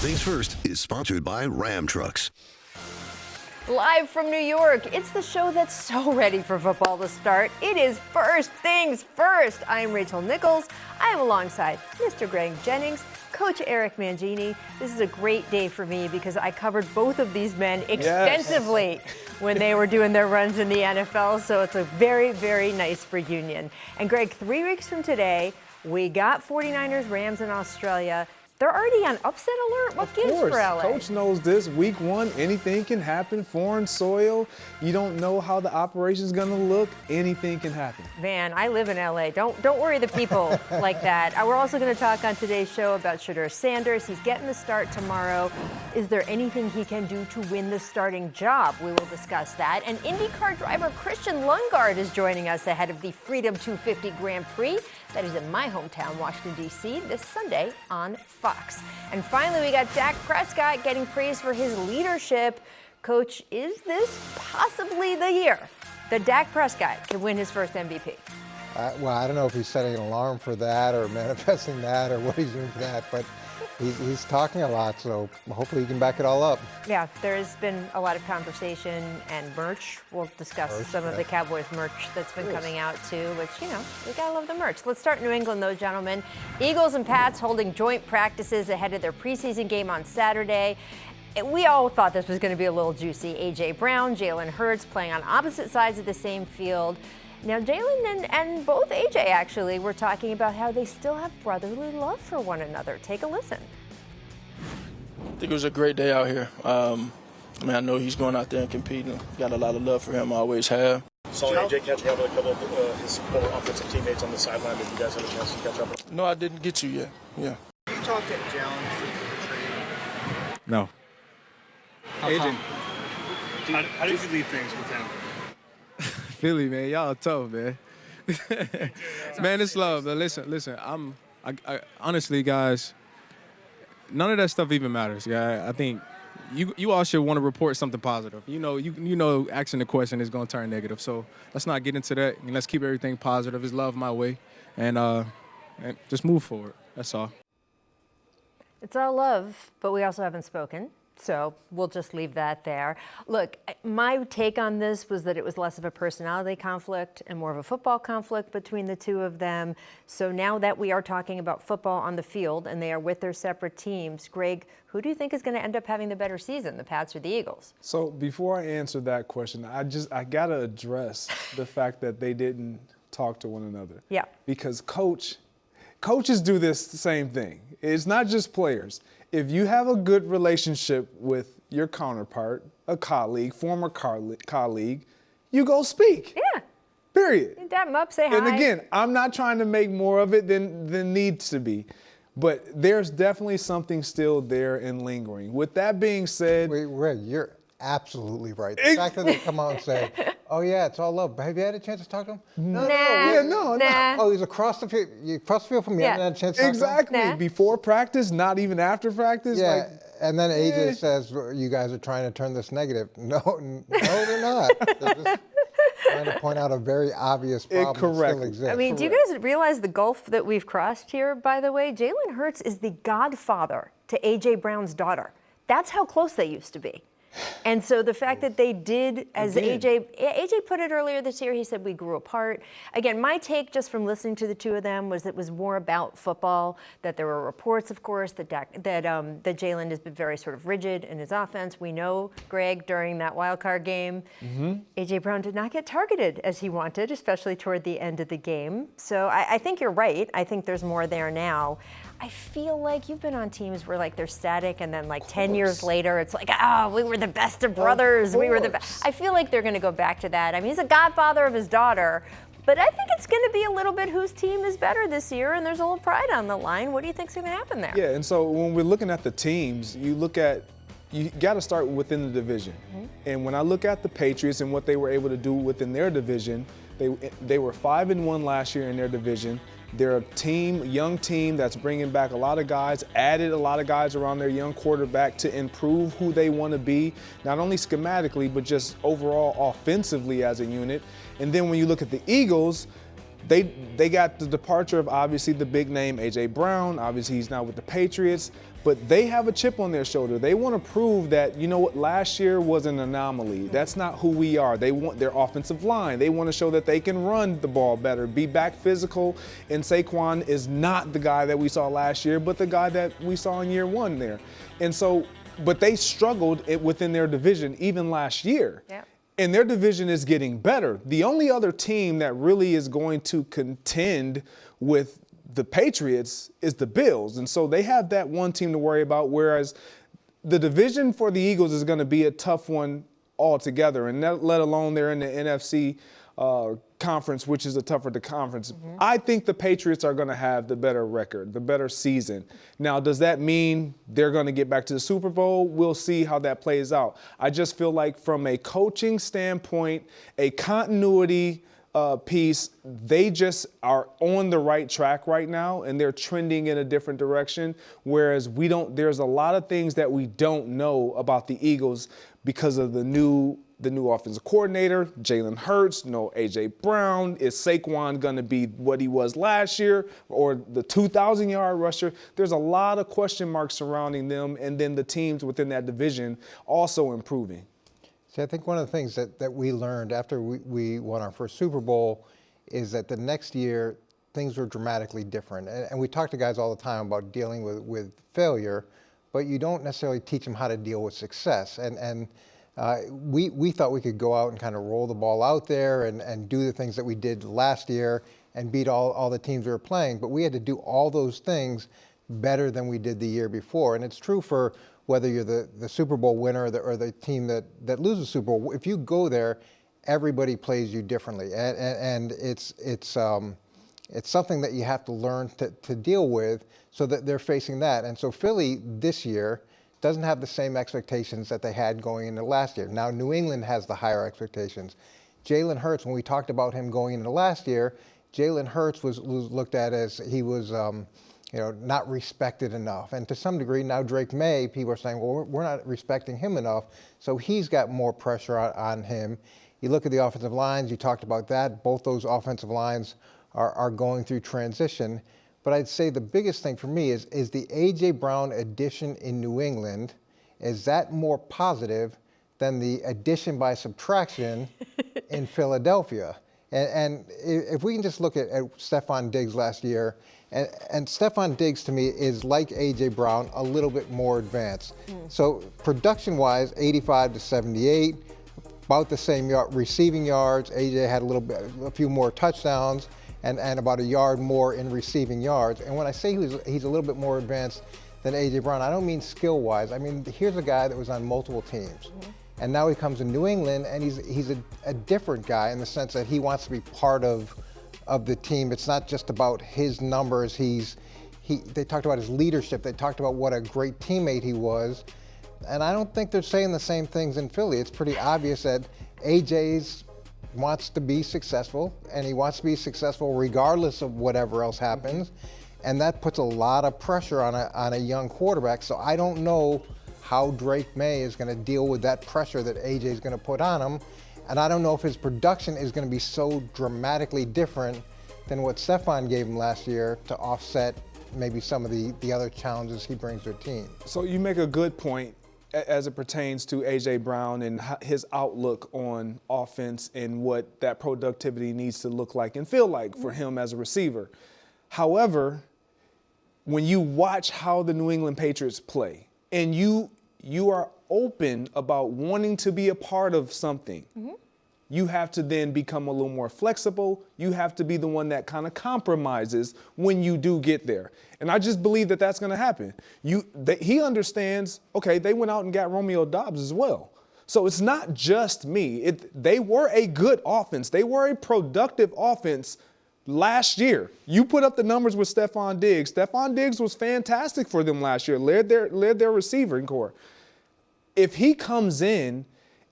Things First is sponsored by Ram Trucks. Live from New York, it's the show that's so ready for football to start. It is First Things First. I'm Rachel Nichols. I am alongside Mr. Greg Jennings, Coach Eric Mangini. This is a great day for me because I covered both of these men extensively when they were doing their runs in the NFL, so it's a very, very nice reunion. And Greg, 3 weeks from today, we got 49ers, Rams in Australia. They're already on upset alert. What gives for LA? Coach knows this. Week one, anything can happen. Foreign soil. You don't know how the operation's gonna look. Anything can happen. Man, I live in LA. Don't worry the people like that. We're also going to talk on today's show about Shedeur Sanders. He's getting the start tomorrow. Is there anything he can do to win the starting job? We will discuss that. And IndyCar driver Christian Lundgaard is joining us ahead of the Freedom 250 Grand Prix. That is in my hometown, Washington, D.C., this Sunday on Fox. And finally, we got Dak Prescott getting praise for his leadership. Coach, is this possibly the year that Dak Prescott can win his first MVP? Well, I don't know if he's setting an alarm for that or manifesting that or what he's doing for that, but he's talking a lot, so hopefully he can back it all up. Yeah, there's been a lot of conversation and merch. We'll discuss some of the Cowboys merch that's been coming out too, which, you know, we gotta love the merch. Let's start in New England though, gentlemen. Eagles and Pats holding joint practices ahead of their preseason game on Saturday. We all thought this was going to be a little juicy. A.J. Brown, Jalen Hurts playing on opposite sides of the same field. Now, Jalen and both A.J. actually were talking about how they still have brotherly love for one another. Take a listen. I think it was a great day out here. I know he's going out there and competing. Got a lot of love for him, I always have. Saw AJ catching up with a couple of his former offensive teammates on the sideline. Did you guys have a chance to catch up with him? No, I didn't get to yet. Yeah. Did you talk to Jalen since the trade? No. AJ, how did you leave things with him? Philly, man, y'all tough, man. Man, it's love. But listen. I honestly, guys, none of that stuff even matters. Yeah, I think you all should want to report something positive. You know, asking the question is going to turn negative. So let's not get into that. And let's keep everything positive. It's love my way, and just move forward. That's all. It's all love, but we also haven't spoken. So we'll just leave that there. Look, my take on this was that it was less of a personality conflict and more of a football conflict between the two of them. So now that we are talking about football on the field and they are with their separate teams, Greg, who do you think is going to end up having the better season, the Pats or the Eagles? So before I answer that question, I got to address the fact that they didn't talk to one another. Yeah. Because coaches do this same thing. It's not just players. If you have a good relationship with your counterpart, a colleague, former colleague, you go speak. Yeah. Period. You dap them up, say hi. And again, I'm not trying to make more of it than needs to be. But there's definitely something still there and lingering. With that being said. Wait, you're absolutely right. The fact that they come out and say, oh, yeah, it's all love. Have you had a chance to talk to him? No. Oh, he's across the field. You across the field from me. Yeah. Haven't had a chance to talk to him? Exactly. Nah. Before practice, not even after practice. Yeah. And then AJ says, you guys are trying to turn this negative. No, they're not. They're just trying to point out a very obvious problem that still exists. I mean, do you guys realize the gulf that we've crossed here, by the way? Jalen Hurts is the godfather to A.J. Brown's daughter. That's how close they used to be. And so the fact that they did, as AJ put it earlier this year, he said we grew apart. Again, my take just from listening to the two of them was it was more about football, that there were reports, of course, that Jalen has been very sort of rigid in his offense. We know, Greg, during that wild card game, AJ Brown did not get targeted as he wanted, especially toward the end of the game. So I think you're right. I think there's more there now. I feel like you've been on teams where like they're static and then like 10 years later it's like, we were the best of brothers. We were the best. I feel like they're going to go back to that. I mean, he's a godfather of his daughter, but I think it's going to be a little bit whose team is better this year, and there's a little pride on the line. What do you think's going to happen there? Yeah, and so when we're looking at the teams, you got to start within the division. And when I look at the Patriots and what they were able to do within their division, they were 5-1 last year in their division. They're a young team that's bringing back a lot of guys, added a lot of guys around their young quarterback to improve who they want to be, not only schematically, but just overall offensively as a unit. And then when you look at the Eagles, they got the departure of obviously the big name A.J. Brown. Obviously, he's now with the Patriots. But they have a chip on their shoulder. They want to prove that, you know what, last year was an anomaly. That's not who we are. They want their offensive line. They want to show that they can run the ball better, be back physical. And Saquon is not the guy that we saw last year, but the guy that we saw in year one there. And so, but they struggled within their division even last year. Yeah. And their division is getting better. The only other team that really is going to contend with the Patriots is the Bills. And so they have that one team to worry about, whereas the division for the Eagles is going to be a tough one altogether, and let alone they're in the NFC conference, which is a tougher conference. Mm-hmm. I think the Patriots are going to have the better record, the better season. Now, does that mean they're going to get back to the Super Bowl? We'll see how that plays out. I just feel like from a coaching standpoint, a continuity piece, they just are on the right track right now, and they're trending in a different direction, whereas there's a lot of things that we don't know about the Eagles because of the new offensive coordinator, Jalen Hurts, no A.J. Brown. Is Saquon going to be what he was last year, or the 2,000-yard rusher? There's a lot of question marks surrounding them, and then the teams within that division also improving. See, I think one of the things that we learned after we won our first Super Bowl is that the next year things were dramatically different. And we talk to guys all the time about dealing with failure, but you don't necessarily teach them how to deal with success. And we thought we could go out and kind of roll the ball out there and do the things that we did last year and beat all the teams we were playing, but we had to do all those things better than we did the year before. And it's true for whether you're the Super Bowl winner or the team that loses Super Bowl. If you go there, everybody plays you differently, and it's something that you have to learn to deal with, so that they're facing that. And so Philly this year doesn't have the same expectations that they had going into last year. Now New England has the higher expectations. Jalen Hurts, when we talked about him going into last year, Jalen Hurts was looked at as he was not respected enough. And to some degree, now Drake May, people are saying, well, we're not respecting him enough, so he's got more pressure on him. You look at the offensive lines, you talked about that. Both those offensive lines are going through transition. But I'd say the biggest thing for me is the A.J. Brown addition in New England, is that more positive than the addition by subtraction in Philadelphia? And if we can just look at Stefon Diggs last year, and Stefon Diggs to me is like A.J. Brown, a little bit more advanced. So production-wise, 85 to 78, about the same receiving yards. A.J. had a few more touchdowns and about a yard more in receiving yards. And when I say he's a little bit more advanced than A.J. Brown, I don't mean skill-wise. I mean, here's a guy that was on multiple teams. And now he comes to New England, and he's a different guy in the sense that he wants to be part of the team. It's not just about his numbers. They talked about his leadership. They talked about what a great teammate he was. And I don't think they're saying the same things in Philly. It's pretty obvious that A.J. wants to be successful, and he wants to be successful regardless of whatever else happens. And that puts a lot of pressure on a young quarterback. So I don't know how Drake May is going to deal with that pressure that A.J. is going to put on him. And I don't know if his production is going to be so dramatically different than what Stefon gave him last year to offset maybe some of the other challenges he brings to a team. So you make a good point as it pertains to A.J. Brown and his outlook on offense and what that productivity needs to look like and feel like for him as a receiver. However, when you watch how the New England Patriots play and you are open about wanting to be a part of something, you have to then become a little more flexible. You have to be the one that kind of compromises when you do get there. And I just believe that that's going to happen. He understands, okay, they went out and got Romeo Doubs as well. So it's not just me. They were a good offense. They were a productive offense last year. You put up the numbers with Stefon Diggs. Stefon Diggs was fantastic for them last year, led their receiving core. If he comes in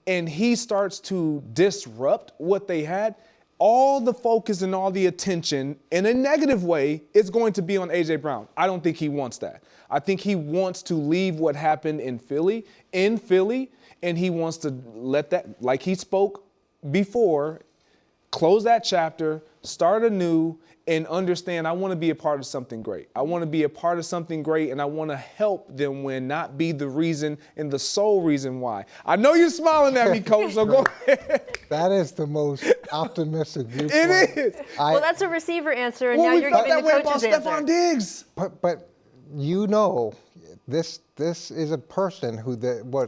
and he starts to disrupt what they had, all the focus and all the attention in a negative way is going to be on A.J. Brown. I don't think he wants that. I think he wants to leave what happened in Philly, and he wants to let that, like he spoke before, close that chapter, start anew, and understand I want to be a part of something great. I want to be a part of something great, and I want to help them win, not be the reason and the sole reason why. I know you're smiling at me, Coach, so go ahead. That is the most optimistic viewpoint. It is. Well, that's a receiver answer, and Well, now we you're felt giving that the way about coach's answer. Stephon Diggs. But you know, this is a person who,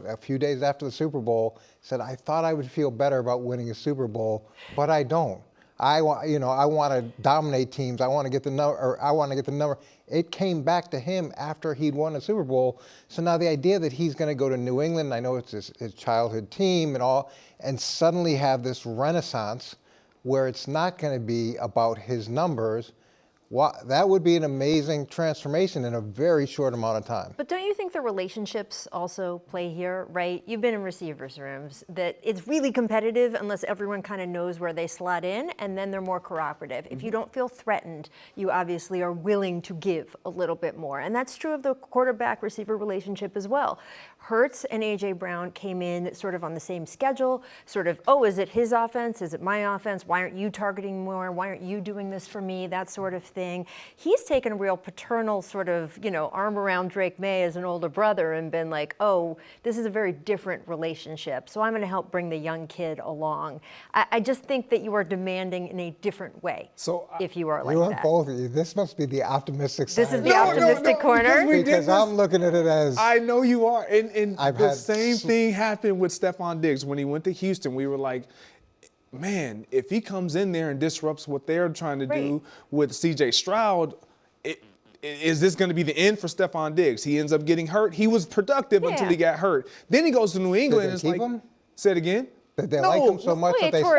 a few days after the Super Bowl said, I thought I would feel better about winning a Super Bowl, but I don't. I want to dominate teams. I want to get the number. It came back to him after he'd won a Super Bowl. So now the idea that he's going to go to New England, I know it's his childhood team and all, and suddenly have this renaissance where it's not going to be about his numbers. That would be an amazing transformation in a very short amount of time. But don't you think the relationships also play here, right? You've been in receivers' rooms, that it's really competitive unless everyone kind of knows where they slot in, and then they're more cooperative. If you don't feel threatened, you obviously are willing to give a little bit more. And that's true of the quarterback-receiver relationship as well. Hurts and A.J. Brown came in sort of on the same schedule, sort of, oh, is it his offense? Is it my offense? Why aren't you targeting more? Why aren't you doing this for me? That sort of thing. He's taken a real paternal sort of, arm around Drake May as an older brother and been like, oh, this is a very different relationship, so I'm going to help bring the young kid along. I just think that you are demanding in a different way if you are like that. Both of you. This must be the optimistic side. This is the optimistic corner? Because I'm looking at it as... I know you are. And the same thing happened with Stephon Diggs. When he went to Houston, we were like, man, if he comes in there and disrupts what they're trying to do with C.J. Stroud, is this going to be the end for Stephon Diggs? He ends up getting hurt. He was productive until he got hurt. Then he goes to New England and it's like, him? Say it again? Did they like him so much that he tore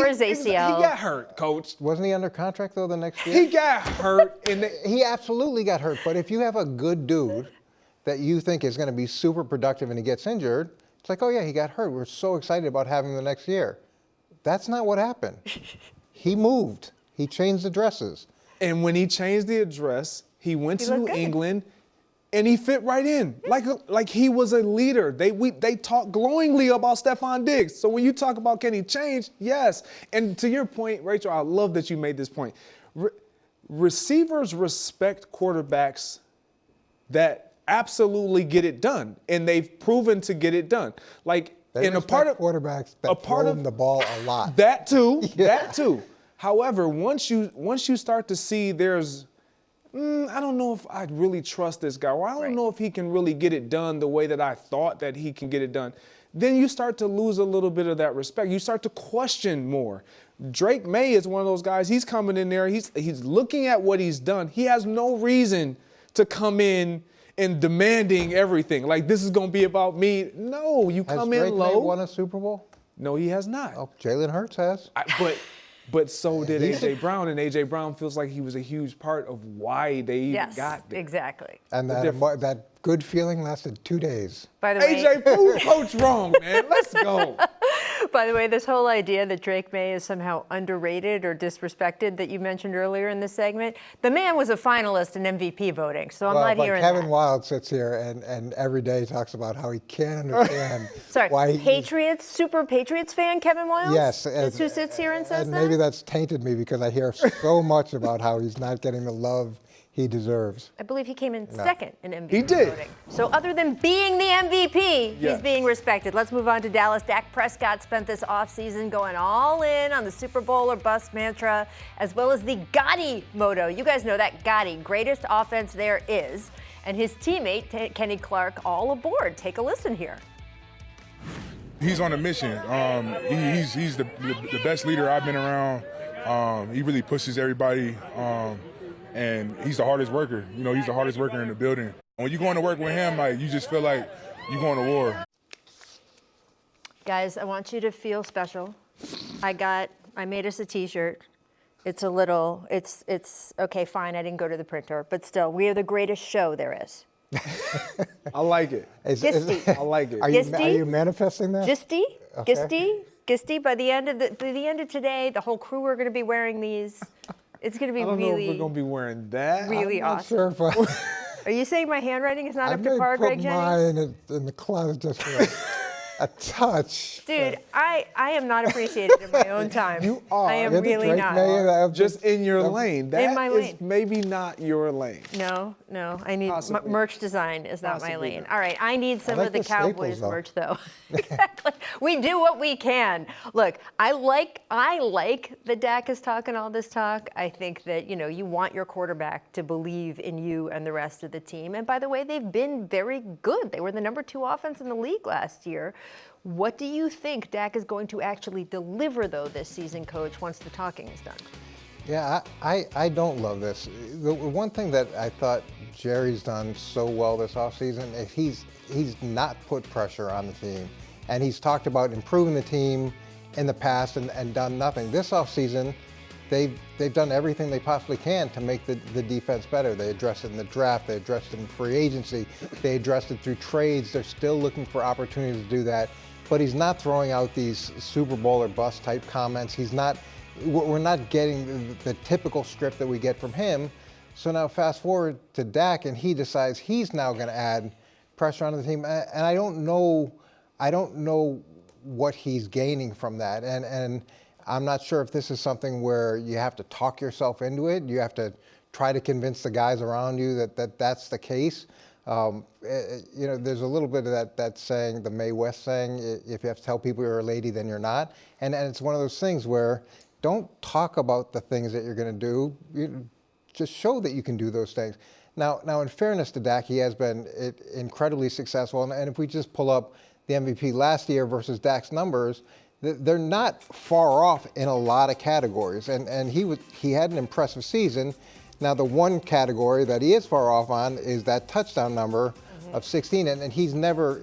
his ACL. He got hurt, Coach. Wasn't he under contract, though, the next year? He got hurt. He absolutely got hurt. But if you have a good dude that you think is going to be super productive and he gets injured, it's like, oh, yeah, he got hurt. We're so excited about having him the next year. That's not what happened. He moved. He changed the dresses. And when he changed the address, he went to New England, and he fit right in. Like he was a leader. They talk glowingly about Stephon Diggs. So when you talk about can he change, yes. And to your point, Rachel, I love that you made this point. Receivers respect quarterbacks that absolutely get it done, and they've proven to get it done. Like, and a part of quarterbacks that throw them the ball a lot. That too. That too. However, once you start to see there's, I don't know if I really trust this guy, or I don't know if he can really get it done the way that I thought that he can get it done, then you start to lose a little bit of that respect. You start to question more. Drake May is one of those guys. He's coming in there. He's looking at what he's done. He has no reason to come in and demanding everything. Like, this is going to be about me. No, you come in low. Has Drake May won a Super Bowl? No, he has not. Oh, Jalen Hurts has. But so did A.J. Brown, and A.J. Brown feels like he was a huge part of why they even got there. Exactly. And that good feeling lasted 2 days. By the way, A.J. prove Coach wrong, man. Let's go. By the way, this whole idea that Drake May is somehow underrated or disrespected that you mentioned earlier in this segment, the man was a finalist in MVP voting, so I'm not hearing Kevin that. Wild sits here and every day talks about how he can't understand why Patriots, super Patriots fan, Kevin Wild? Yes. That's who sits here and says and that? maybe that's tainted me because I hear so much about how he's not getting the love he deserves. I believe he came in second in MVP He did. voting. So other than being the MVP, he's being respected. Let's move on to Dallas. Dak Prescott spent this offseason going all in on the Super Bowl or bust mantra, as well as the Gotti motto. You guys know that Gotti, greatest offense there is. And his teammate, Kenny Clark, all aboard. Take a listen here. He's on a mission. He's the best leader I've been around. He really pushes everybody. And he's the hardest worker. You know, he's the hardest worker in the building. When you're going to work with him, like, you just feel like you're going to war. Guys, I want you to feel special. I made us a T-shirt. It's okay, fine, I didn't go to the printer, but still, we are the greatest show there is. I like it. I like it. Are you manifesting that? Gisty, Okay. Gisty. By the end of today, the whole crew are going to be wearing these. It's going to be I don't know really, if we're going to be wearing that. really I'm not awesome. sure if Are you saying my handwriting is not I up to may par, put Greg Jennings? mine in the closet just for A touch. Dude, I am not appreciated in my own time. You are. I am You're the really Drake not. May of Just in your lane. That my is lane. maybe not your lane. No. I need Possibly. merch design is not my Possibly lane. not. All right, I need some like of the the staples, Cowboys though. merch though. Exactly. We do what we can. Look, I like that Dak is talking all this talk. I think that, you want your quarterback to believe in you and the rest of the team. And by the way, they've been very good. They were the number 2 offense in the league last year. What do you think Dak is going to actually deliver, though, this season, Coach, once the talking is done? Yeah, I don't love this. The one thing that I thought Jerry's done so well this offseason is he's not put pressure on the team. And he's talked about improving the team in the past and done nothing. This offseason, they've done everything they possibly can to make the defense better. They addressed it in the draft. They addressed it in free agency. They addressed it through trades. They're still looking for opportunities to do that. But he's not throwing out these Super Bowl or bust type comments. We're not getting the typical script that we get from him. So now fast forward to Dak, and he decides he's now going to add pressure on the team. And I don't know what he's gaining from that. And I'm not sure if this is something where you have to talk yourself into it. You have to try to convince the guys around you that that's the case. There's a little bit of that saying, the Mae West saying, if you have to tell people you're a lady, then you're not. And it's one of those things where don't talk about the things that you're going to do. Just show that you can do those things. Now, in fairness to Dak, he has been incredibly successful. And if we just pull up the MVP last year versus Dak's numbers, they're not far off in a lot of categories. And he had an impressive season. Now, the one category that he is far off on is that touchdown number of 16. And he's never,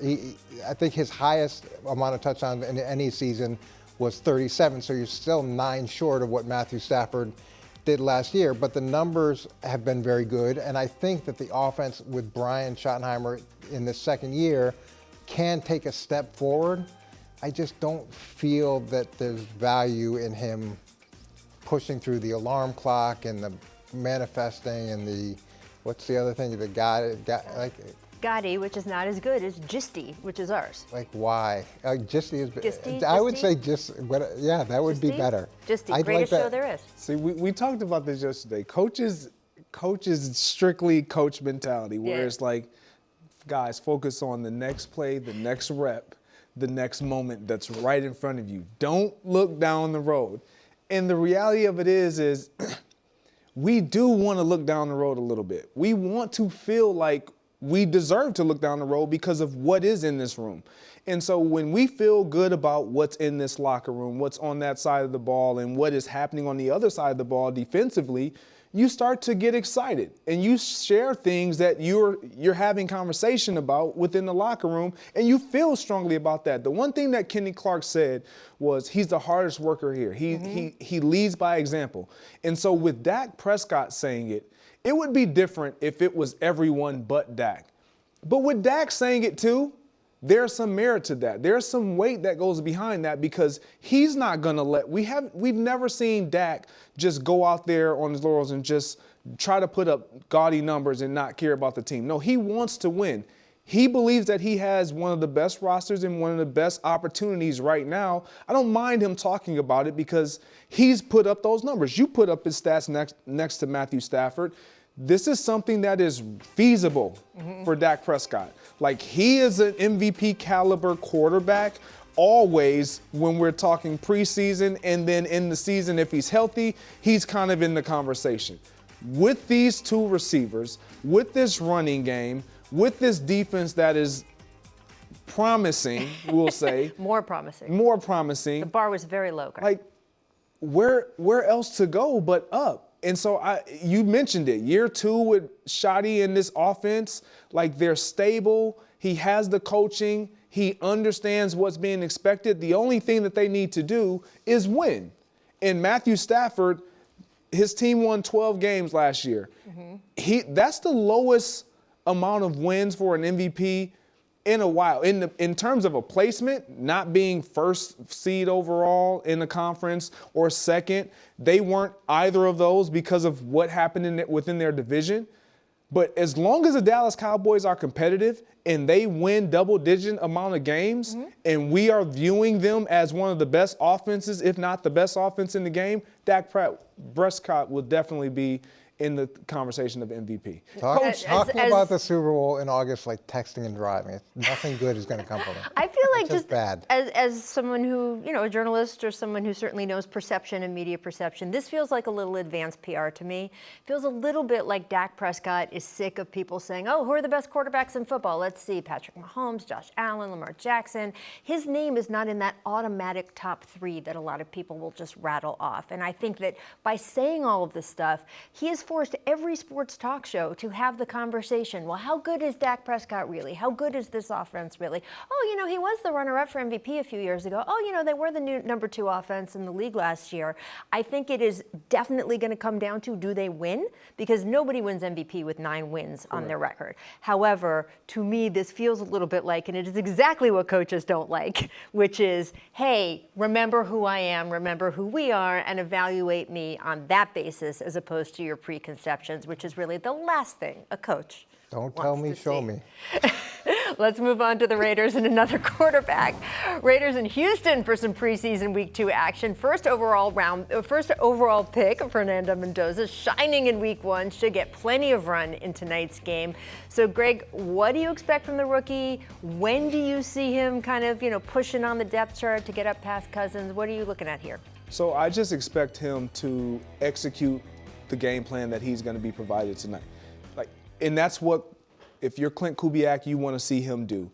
I think his highest amount of touchdowns in any season was 37. So you're still 9 short of what Matthew Stafford did last year. But the numbers have been very good. And I think that the offense with Brian Schottenheimer in the second year can take a step forward. I just don't feel that there's value in him pushing through the alarm clock and the manifesting and what's the other thing? The Gotti, which is not as good as Gisty, which is ours. Like why? Gisty is. Gisty, I would Gisty? say that would be better. Gisty, greatest show there is. See, we talked about this yesterday. Coaches strictly coach mentality, where it's like, guys, focus on the next play, the next rep, the next moment that's right in front of you. Don't look down the road. And the reality of it is we do want to look down the road a little bit. We want to feel like we deserve to look down the road because of what is in this room. And so when we feel good about what's in this locker room, what's on that side of the ball, and what is happening on the other side of the ball defensively, you start to get excited and you share things that you're having conversation about within the locker room, and you feel strongly about that. The one thing that Kenny Clark said was he's the hardest worker here. He leads by example. And so with Dak Prescott saying it, it would be different if it was everyone but Dak. But with Dak saying it too, there's some merit to that. There's some weight that goes behind that, because he's not going to we've never seen Dak just go out there on his laurels and just try to put up gaudy numbers and not care about the team. No, he wants to win. He believes that he has one of the best rosters and one of the best opportunities right now. I don't mind him talking about it because he's put up those numbers. You put up his stats next to Matthew Stafford. This is something that is feasible for Dak Prescott. Like, he is an MVP caliber quarterback always when we're talking preseason, and then in the season, if he's healthy, he's kind of in the conversation. With these two receivers, with this running game, with this defense that is promising, we'll say. More promising. More promising. The bar was very low, guys. Like, where else to go but up? And so you mentioned it. Year 2 with Shotty in this offense, like, they're stable. He has the coaching. He understands what's being expected. The only thing that they need to do is win. And Matthew Stafford, his team won 12 games last year. That's the lowest amount of wins for an MVP in a while. In terms of a placement, not being first seed overall in the conference or second, they weren't either of those because of what happened within their division. But as long as the Dallas Cowboys are competitive and they win double-digit amount of games, and we are viewing them as one of the best offenses, if not the best offense in the game, Dak Prescott will definitely be in the conversation of MVP. Talking about the Super Bowl in August like texting and driving. Nothing good is going to come from it. I feel like just bad. As someone who, a journalist or someone who certainly knows perception and media perception, this feels like a little advanced PR to me. Feels a little bit like Dak Prescott is sick of people saying, oh, who are the best quarterbacks in football? Let's see, Patrick Mahomes, Josh Allen, Lamar Jackson. His name is not in that automatic top 3 that a lot of people will just rattle off. And I think that by saying all of this stuff, he has forced every sports talk show to have the conversation. Well, how good is Dak Prescott really? How good is this offense really? Oh, he was the runner-up for MVP a few years ago. Oh, they were the new number 2 offense in the league last year. I think it is definitely going to come down to, do they win? Because nobody wins MVP with 9 wins on their record. However, to me, this feels a little bit like, and it is exactly what coaches don't like, which is, hey, remember who I am, remember who we are, and evaluate me on that basis as opposed to your preconceptions, which is really the last thing a coach Don't tell me, show me. Let's move on to the Raiders and another quarterback. Raiders in Houston for some preseason Week 2 action. First overall pick, Fernando Mendoza, shining in Week 1, should get plenty of run in tonight's game. So, Greg, what do you expect from the rookie? When do you see him kind of, pushing on the depth chart to get up past Cousins? What are you looking at here? So I just expect him to execute the game plan that he's going to be provided tonight. And that's what, if you're Clint Kubiak, you want to see him do.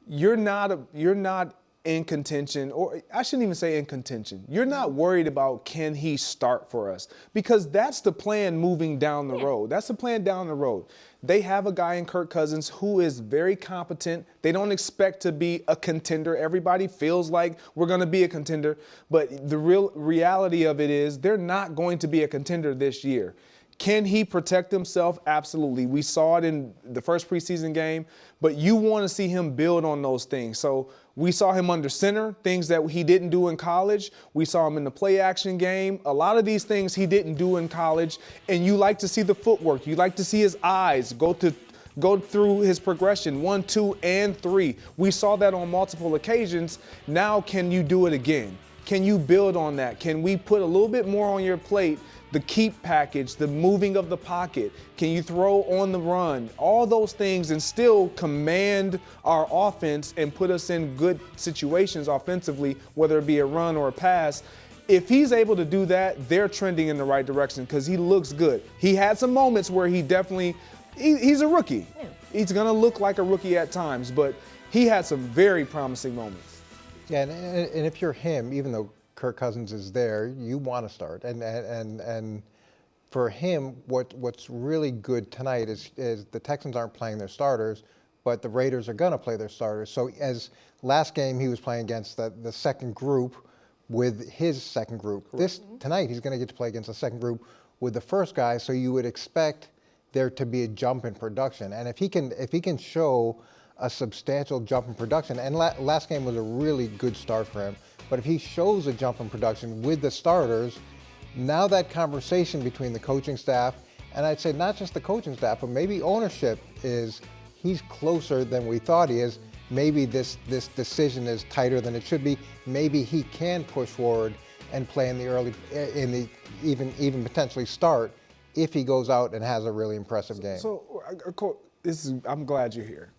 You're not in contention, or I shouldn't even say in contention. You're not worried about can he start for us, because that's the plan moving down the road. That's the plan down the road. They have a guy in Kirk Cousins who is very competent. They don't expect to be a contender. Everybody feels like we're going to be a contender, but the real reality of it is they're not going to be a contender this year. Can he protect himself? Absolutely. We saw it in the first preseason game, but you want to see him build on those things. So we saw him under center, things that he didn't do in college. We saw him in the play action game. A lot of these things he didn't do in college, and you like to see the footwork. You like to see his eyes go through his progression, 1, 2, and 3. We saw that on multiple occasions. Now can you do it again? Can you build on that? Can we put a little bit more on your plate? The keep package, the moving of the pocket, can you throw on the run, all those things, and still command our offense and put us in good situations offensively, whether it be a run or a pass. If he's able to do that, they're trending in the right direction because he looks good. He had some moments where he's a rookie. Yeah. He's going to look like a rookie at times, but he had some very promising moments. Yeah, and if you're him, even though Kirk Cousins is there, you want to start. And for him, what's really good tonight is the Texans aren't playing their starters, but the Raiders are going to play their starters. So as last game he was playing against the second group with his second group. Tonight he's going to get to play against the second group with the first guy, so you would expect there to be a jump in production. And if he can show a substantial jump in production, and last game was a really good start for him, but if he shows a jump in production with the starters, now that conversation between the coaching staff, and I'd say not just the coaching staff, but maybe ownership, is he's closer than we thought he is. Maybe this decision is tighter than it should be. Maybe he can push forward and play in the even potentially start if he goes out and has a really impressive game. So I'm glad you're here.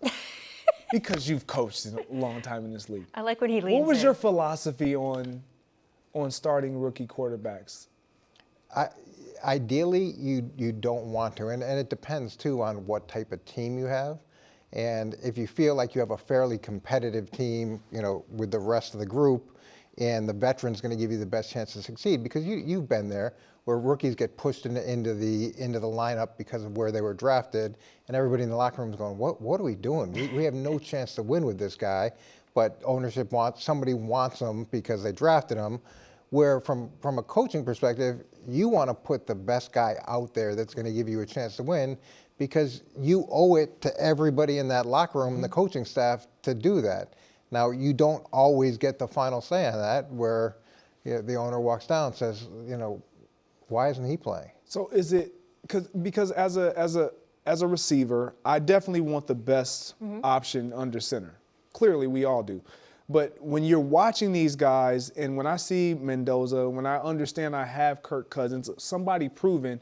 Because you've coached a long time in this league. I like when he leans in. What was your philosophy on starting rookie quarterbacks? Ideally, you don't want to, and it depends too on what type of team you have. And if you feel like you have a fairly competitive team, with the rest of the group, and the veteran's going to give you the best chance to succeed, because you've been there, where rookies get pushed into the lineup because of where they were drafted, and everybody in the locker room is going, what are we doing? We have no chance to win with this guy, but ownership somebody wants him because they drafted him. Where from a coaching perspective, you want to put the best guy out there that's going to give you a chance to win, because you owe it to everybody in that locker room and the coaching staff to do that. Now, you don't always get the final say on that, where the owner walks down and says, why isn't he playing? So is it because as as a receiver, I definitely want the best option under center. Clearly, we all do. But when you're watching these guys, and when I see Mendoza, when I understand I have Kirk Cousins, somebody proven,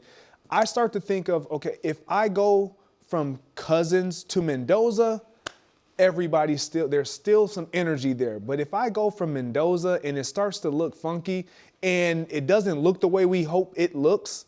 I start to think of, okay, if I go from Cousins to Mendoza, there's still some energy there. But if I go from Mendoza and it starts to look funky and it doesn't look the way we hope it looks,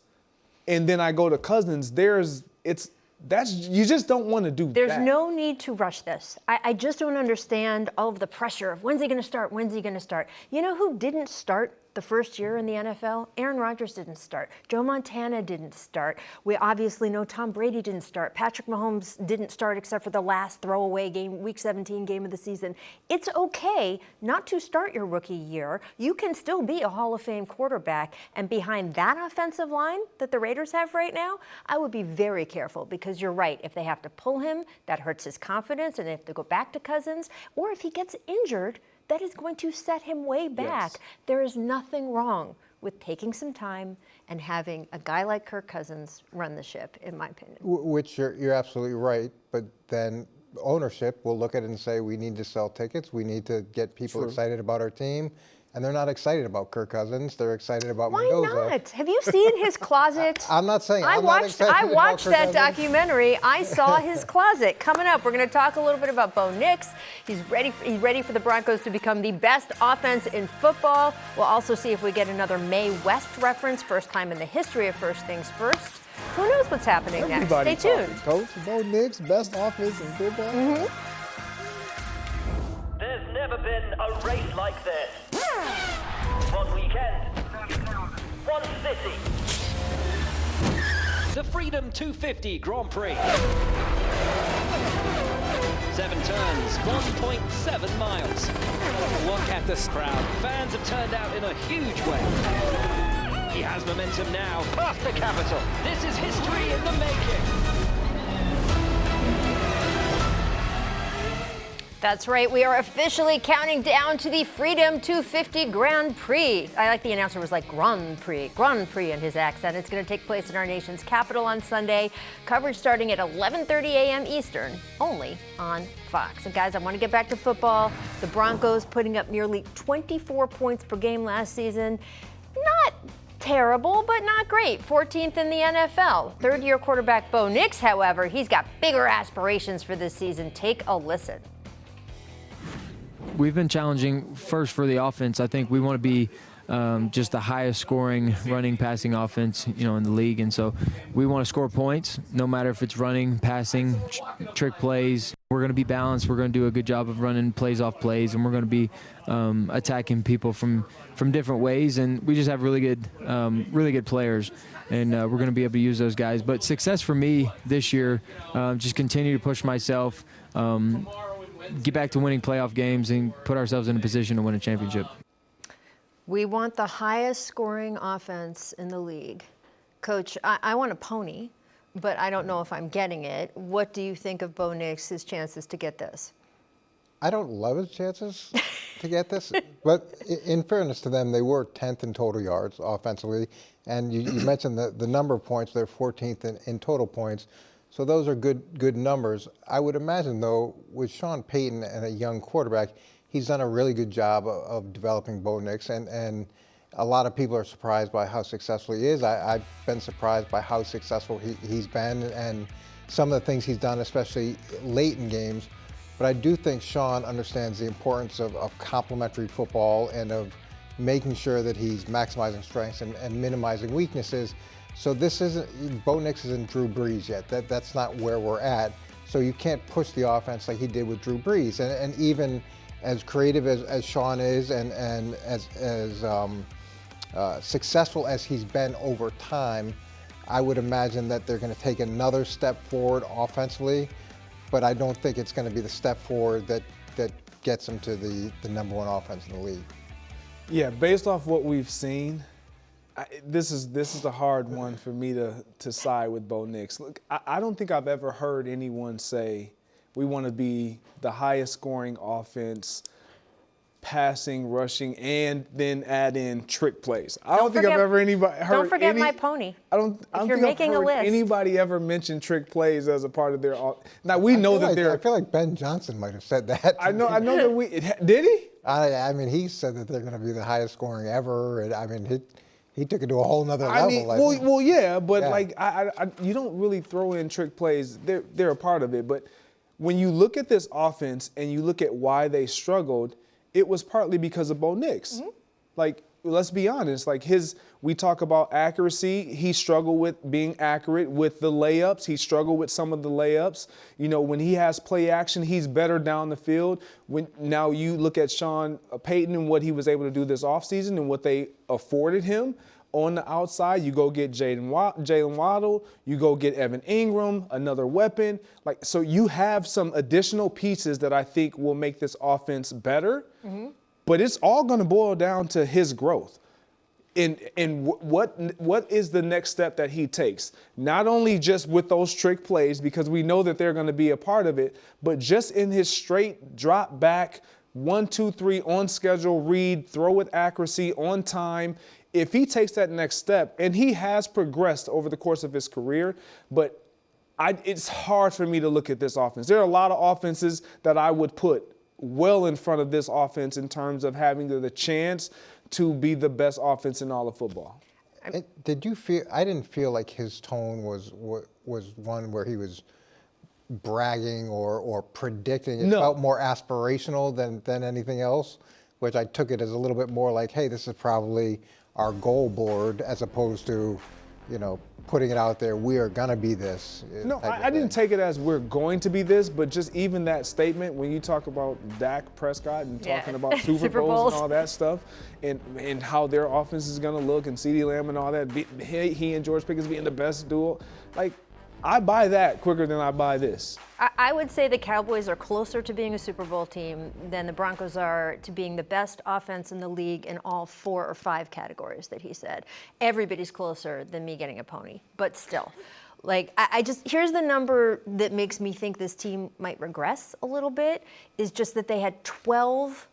and then I go to Cousins, you just don't want to do that. There's no need to rush this. I just don't understand all of the pressure of when's he going to start, when's he going to start. You know who didn't start the first year in the NFL? Aaron Rodgers didn't start. Joe Montana didn't start. We obviously know Tom Brady didn't start. Patrick Mahomes didn't start except for the last throwaway game, Week 17 game of the season. It's okay not to start your rookie year. You can still be a Hall of Fame quarterback. And behind that offensive line that the Raiders have right now, I would be very careful because you're right. If they have to pull him, that hurts his confidence. And they have to go back to Cousins, or if he gets injured, that is going to set him way back. Yes. There is nothing wrong with taking some time and having a guy like Kirk Cousins run the ship, in my opinion. Which you're absolutely right, but then ownership will look at it and say, we need to sell tickets, we need to get people excited about our team, and they're not excited about Kirk Cousins, they're excited about Mendoza. Why not? Have you seen his closet? I'm not saying I watched that documentary. I saw his closet. Coming up, we're going to talk a little bit about Bo Nix. He's ready for the Broncos to become the best offense in football. We'll also see if we get another Mae West reference, first time in the history of First Things First. Who knows what's happening next? Stay tuned. Coach, Bo Nix, best offense in football. There's never been a race like this. One weekend, one city. The Freedom 250 Grand Prix. 7 turns, 1.7 miles. Look at this crowd. Fans have turned out in a huge way. He has momentum now, past the capital. This is history in the making. That's right. We are officially counting down to the Freedom 250 Grand Prix. I like the announcer was like Grand Prix in his accent. It's going to take place in our nation's capital on Sunday. Coverage starting at 11:30 a.m. Eastern, only on Fox. And guys, I want to get back to football. The Broncos putting up nearly 24 points per game last season. Not terrible, but not great. 14th in the NFL. Third-year quarterback Bo Nix, however, he's got bigger aspirations for this season. Take a listen. We've been challenging first for the offense. I think we want to be just the highest scoring running passing offense, in the league. And so we want to score points, no matter if it's running, passing, trick plays. We're going to be balanced. We're going to do a good job of running plays off plays, and we're going to be attacking people from different ways. And we just have really good players, and we're going to be able to use those guys. But success for me this year, just continue to push myself, get back to winning playoff games, and put ourselves in a position to win a championship. We want the highest scoring offense in the league. Coach, I want a pony, but I don't know if I'm getting it. What do you think of Bo Nix, his chances to get this? I don't love his chances to get this, but in fairness to them, they were 10th in total yards offensively, and you mentioned the number of points. They're 14th in total points. So those are good numbers. I would imagine, though, with Sean Payton and a young quarterback, he's done a really good job of developing Bo Nix, and a lot of people are surprised by how successful he is. I've been surprised by how successful he's been and some of the things he's done, especially late in games. But I do think Sean understands the importance of complementary football and of making sure that he's maximizing strengths and minimizing weaknesses. So this isn't, Bo Nix isn't Drew Brees yet. That's not where we're at. So you can't push the offense like he did with Drew Brees. And even as creative as Sean is and as successful as he's been over time, I would imagine that they're going to take another step forward offensively, but I don't think it's going to be the step forward that gets them to the number one offense in the league. Yeah, based off what we've seen, this is a hard one for me to side with Bo Nix. Look, I don't think I've ever heard anyone say we want to be the highest scoring offense, passing, rushing, and then add in trick plays. I don't think I've ever heard. Don't forget my pony. I don't think I've heard anybody ever mention trick plays as a part of their. Now we know that they're. I feel like Ben Johnson might have said that. I know that did he? I mean, he said that they're going to be the highest scoring ever, and I mean, he took it to a whole nother level. Well, yeah, but like you don't really throw in trick plays. They're a part of it, but when you look at this offense and you look at why they struggled, it was partly because of Bo Nix. Mm-hmm. Like, let's be honest. Like we talk about accuracy. He struggled with being accurate with the layups. He struggled with some of the layups. You know, when he has play action, he's better down the field. Now you look at Sean Payton and what he was able to do this offseason and what they afforded him. On the outside, you go get Jalen Waddle, you go get Evan Ingram, another weapon. Like, so you have some additional pieces that I think will make this offense better. Mm-hmm. But it's all going to boil down to his growth. And what is the next step that he takes? Not only just with those trick plays, because we know that they're going to be a part of it, but just in his straight drop back, 1, 2, 3 on schedule, read, throw with accuracy, on time. If he takes that next step, and he has progressed over the course of his career, but it's hard for me to look at this offense. There are a lot of offenses that I would put well in front of this offense in terms of having the chance to be the best offense in all of football. Did you feel? I didn't feel like his tone was one where he was bragging or predicting. It felt more aspirational than anything else, which I took it as a little bit more like, hey, this is probably our goal board, as opposed to, you know, putting it out there, we are going to be this. No, I didn't take it as we're going to be this, but just even that statement when you talk about Dak Prescott and talking about Super Bowls and all that stuff and how their offense is going to look and CeeDee Lamb and all that, he and George Pickens being the best duo, like, I buy that quicker than I buy this. I would say the Cowboys are closer to being a Super Bowl team than the Broncos are to being the best offense in the league in all 4 or 5 categories that he said. Everybody's closer than me getting a pony, but still. Like, I just, here's the number that makes me think this team might regress a little bit, is just that they had 12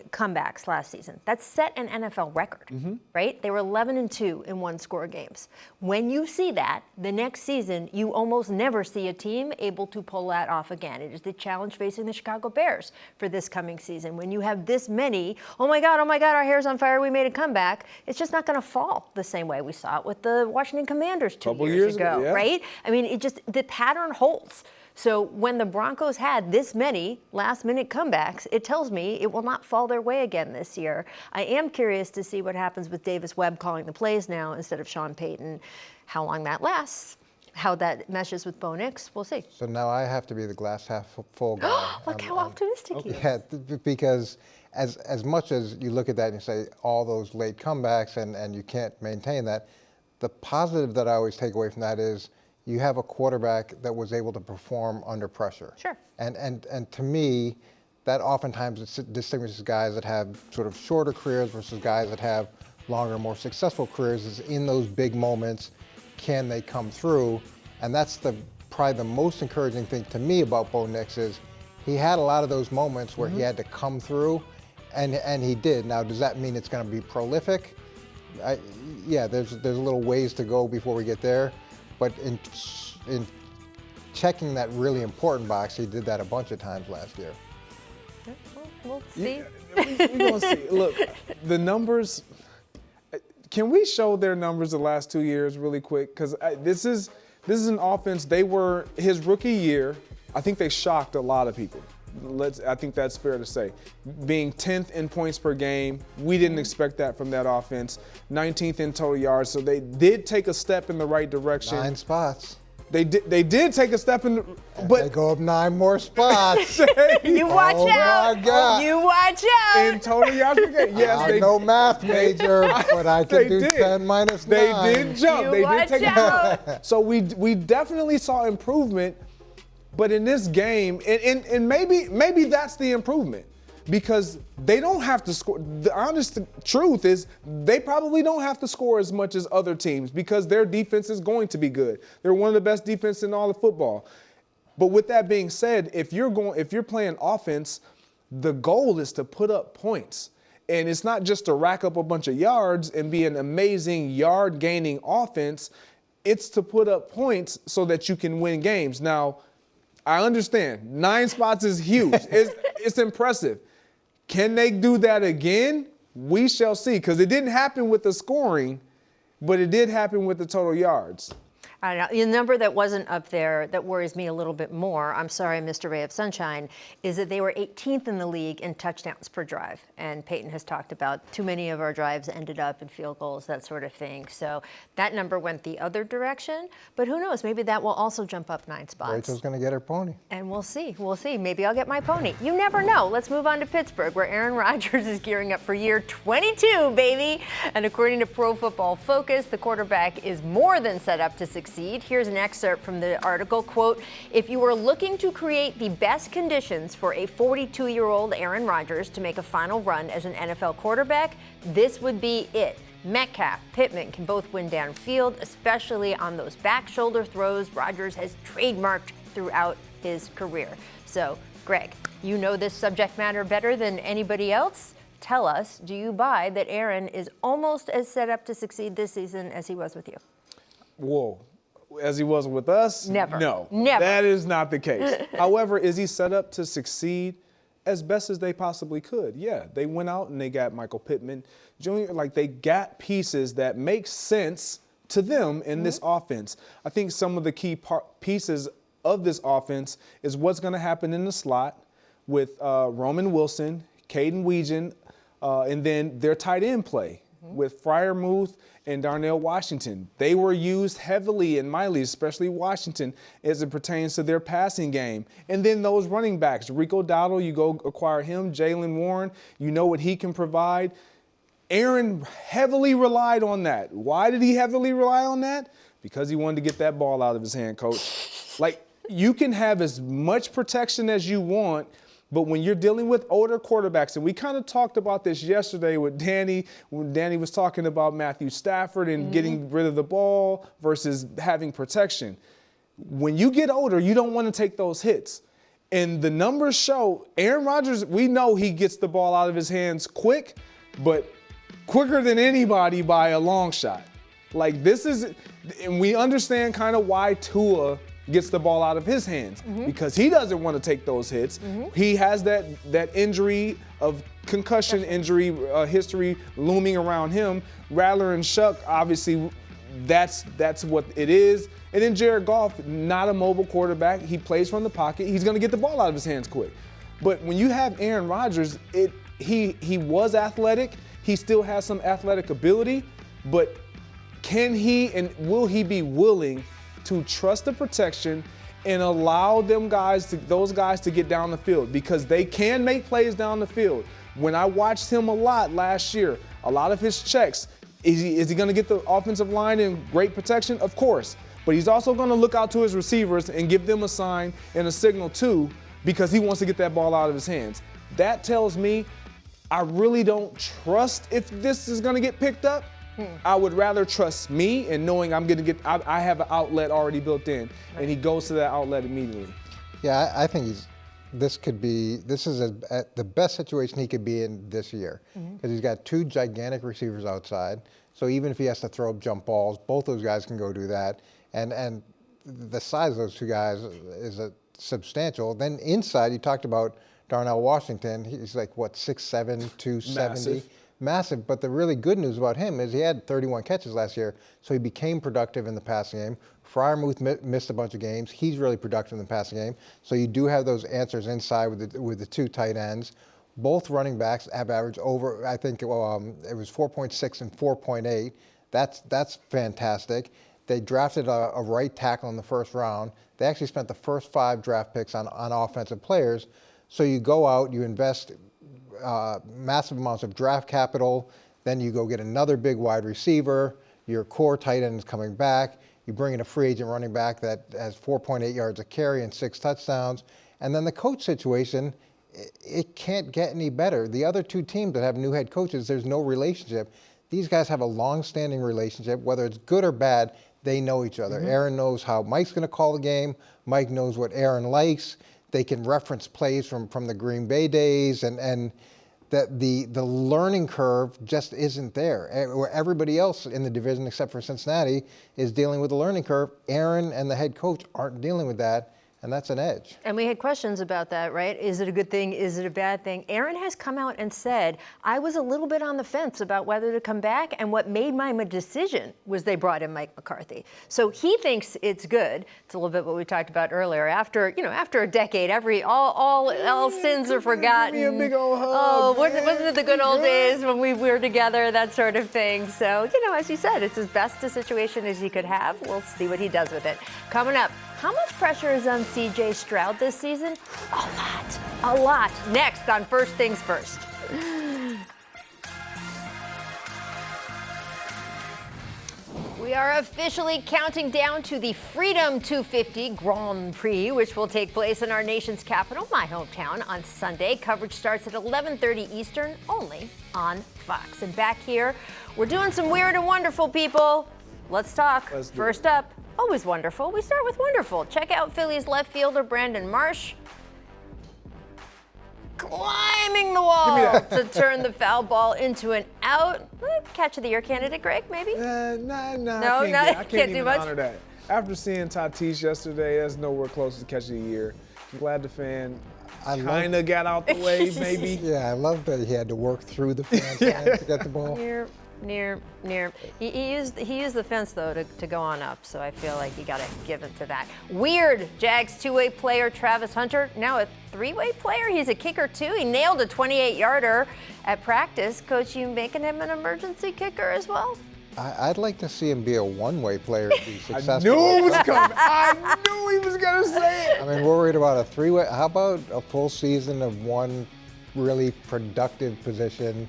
comebacks last season. That set an NFL record, right? They were 11-2 in one-score games. When you see that, the next season, you almost never see a team able to pull that off again. It is the challenge facing the Chicago Bears for this coming season. When you have this many, oh my God, our hair's on fire, we made a comeback, it's just not going to fall the same way we saw it with the Washington Commanders 2 years ago, right? I mean, the pattern holds. So when the Broncos had this many last-minute comebacks, it tells me it will not fall their way again this year. I am curious to see what happens with Davis Webb calling the plays now instead of Sean Payton, how long that lasts, how that meshes with Bo Nix. We'll see. So now I have to be the glass half full guy. Look how optimistic he is. Yeah, because as much as you look at that and you say all those late comebacks and you can't maintain that, the positive that I always take away from that is you have a quarterback that was able to perform under pressure. Sure. And to me, that oftentimes distinguishes guys that have sort of shorter careers versus guys that have longer, more successful careers, is in those big moments, can they come through? And that's probably the most encouraging thing to me about Bo Nix is he had a lot of those moments where he had to come through, and he did. Now, does that mean it's going to be prolific? Yeah, there's a little ways to go before we get there. But in checking that really important box, he did that a bunch of times last year. We'll see. We're going to see. Look, the numbers, can we show their numbers the last 2 years really quick? Because this is an offense, his rookie year, I think they shocked a lot of people. I think that's fair to say. Being 10th in points per game, we didn't expect that from that offense. 19th in total yards, so they did take a step in the right direction. 9 spots. They did take a step in, but they go up 9 more spots. You watch out! My God. You watch out! In total yards per game, yes. I'm no math major, but I can do 10 minus 9. They did jump. You they watch did take out. a So we definitely saw improvement. But in this game, and maybe that's the improvement, because they don't have to score. The honest truth is they probably don't have to score as much as other teams because their defense is going to be good. They're one of the best defenses in all of football. But with that being said, if you're playing offense, The goal is to put up points. And it's not just to rack up a bunch of yards and be an amazing yard-gaining offense. It's to put up points so that you can win games. Now, I understand 9 spots is huge. It's impressive. Can they do that again? We shall see, because it didn't happen with the scoring, but it did happen with the total yards. I don't know. The number that wasn't up there that worries me a little bit more, I'm sorry, Mr. Ray of Sunshine, is that they were 18th in the league in touchdowns per drive. And Peyton has talked about too many of our drives ended up in field goals, that sort of thing. So that number went the other direction. But who knows? Maybe that will also jump up 9 spots. Rachel's going to get her pony. And we'll see. We'll see. Maybe I'll get my pony. You never know. Let's move on to Pittsburgh, where Aaron Rodgers is gearing up for year 22, baby. And according to Pro Football Focus, the quarterback is more than set up to succeed. Here's an excerpt from the article, quote, "If you were looking to create the best conditions for a 42-year-old Aaron Rodgers to make a final run as an NFL quarterback, this would be it. Metcalf, Pittman can both win downfield, especially on those back shoulder throws Rodgers has trademarked throughout his career." So, Greg, you know this subject matter better than anybody else. Tell us, do you buy that Aaron is almost as set up to succeed this season as he was with you? Whoa. As he was with us? Never. No. Never. That is not the case. However, is he set up to succeed as best as they possibly could? Yeah. They went out and they got Michael Pittman Jr. Like, they got pieces that make sense to them in this offense. I think some of the key pieces of this offense is what's going to happen in the slot with Roman Wilson, Caden Weegan, and then their tight end play with Freiermuth and Darnell Washington. They were used heavily in my league, especially Washington, as it pertains to their passing game. And then those running backs, Rico Dowdle, you go acquire him, Jaylen Warren, you know what he can provide. Aaron heavily relied on that. Why did he heavily rely on that? Because he wanted to get that ball out of his hand, coach. Like, you can have as much protection as you want, but when you're dealing with older quarterbacks, and we kind of talked about this yesterday with Danny, when Danny was talking about Matthew Stafford and getting rid of the ball versus having protection. When you get older, you don't want to take those hits. And the numbers show Aaron Rodgers, we know he gets the ball out of his hands quick, but quicker than anybody by a long shot. Like, this is, and we understand kind of why Tua gets the ball out of his hands, because he doesn't want to take those hits. He has that injury of concussion injury history looming around him. Rattler and Shuck, obviously, that's what it is. And then Jared Goff, not a mobile quarterback. He plays from the pocket. He's going to get the ball out of his hands quick. But when you have Aaron Rodgers, he was athletic. He still has some athletic ability, but can he and will he be willing to trust the protection and allow those guys to get down the field, because they can make plays down the field. When I watched him a lot last year, a lot of his checks, is he going to get the offensive line in great protection? Of course. But he's also going to look out to his receivers and give them a sign and a signal too, because he wants to get that ball out of his hands. That tells me I really don't trust if this is going to get picked up. I would rather trust me and knowing I'm going to I have an outlet already built in, and he goes to that outlet immediately. Yeah, I think this is the best situation he could be in this year, because he's got 2 gigantic receivers outside. So even if he has to throw up jump balls, both those guys can go do that. And the size of those 2 guys is substantial. Then inside, you talked about Darnell Washington. He's like, what, 6'7", 270? Massive. But the really good news about him is he had 31 catches last year, so he became productive in the passing game. Freiermuth missed a bunch of games. He's really productive in the passing game. So you do have those answers inside with the 2 tight ends. Both running backs have averaged over, I think it was 4.6 and 4.8. That's fantastic. They drafted a right tackle in the first round. They actually spent the first 5 draft picks on offensive players. So you go out, you invest massive amounts of draft capital, then you go get another big wide receiver, your core tight end is coming back, you bring in a free agent running back that has 4.8 yards a carry and 6 touchdowns, and then the coach situation, it can't get any better. The other 2 teams that have new head coaches, there's no relationship. These guys have a long-standing relationship. Whether it's good or bad, they know each other. Aaron knows how Mike's going to call the game. Mike knows what Aaron likes. They can reference plays from the Green Bay days, and that the learning curve just isn't there. Where everybody else in the division, except for Cincinnati, is dealing with the learning curve. Aaron and the head coach aren't dealing with that, and that's an edge. And we had questions about that, right? Is it a good thing? Is it a bad thing? Aaron has come out and said, I was a little bit on the fence about whether to come back, and what made my decision was they brought in Mike McCarthy. So he thinks it's good. It's a little bit what we talked about earlier. After a decade, all sins are forgotten. Give me a big old hug. Oh, wasn't it the good old days when we were together, that sort of thing. So, as you said, it's as best a situation as he could have. We'll see what he does with it. Coming up, how much pressure is on C.J. Stroud this season? A lot. Next on First Things First. We are officially counting down to the Freedom 250 Grand Prix, which will take place in our nation's capital, my hometown, on Sunday. Coverage starts at 11:30 Eastern, only on Fox. And back here, we're doing some weird and wonderful, people. Let's talk. First up, always wonderful. We start with wonderful. Check out Phillies left fielder Brandon Marsh climbing the wall to turn the foul ball into an out. Catch of the year candidate, Greg, maybe? I can't do even much. honor that. After seeing Tatis yesterday, that's nowhere close to catch of the year. I'm glad the fan kind of got out the way, maybe. Yeah, I love that he had to work through the fence to get the ball. Near. He used the fence, though, to go on up, so I feel like you got to give it to that. Weird. Jags two-way player Travis Hunter, now a three-way player. He's a kicker, too. He nailed a 28-yarder at practice. Coach, you making him an emergency kicker as well? I'd like to see him be a one-way player to be successful. I knew it was coming. I knew he was going to say it. I mean, we're worried about a three-way. How about a full season of one really productive position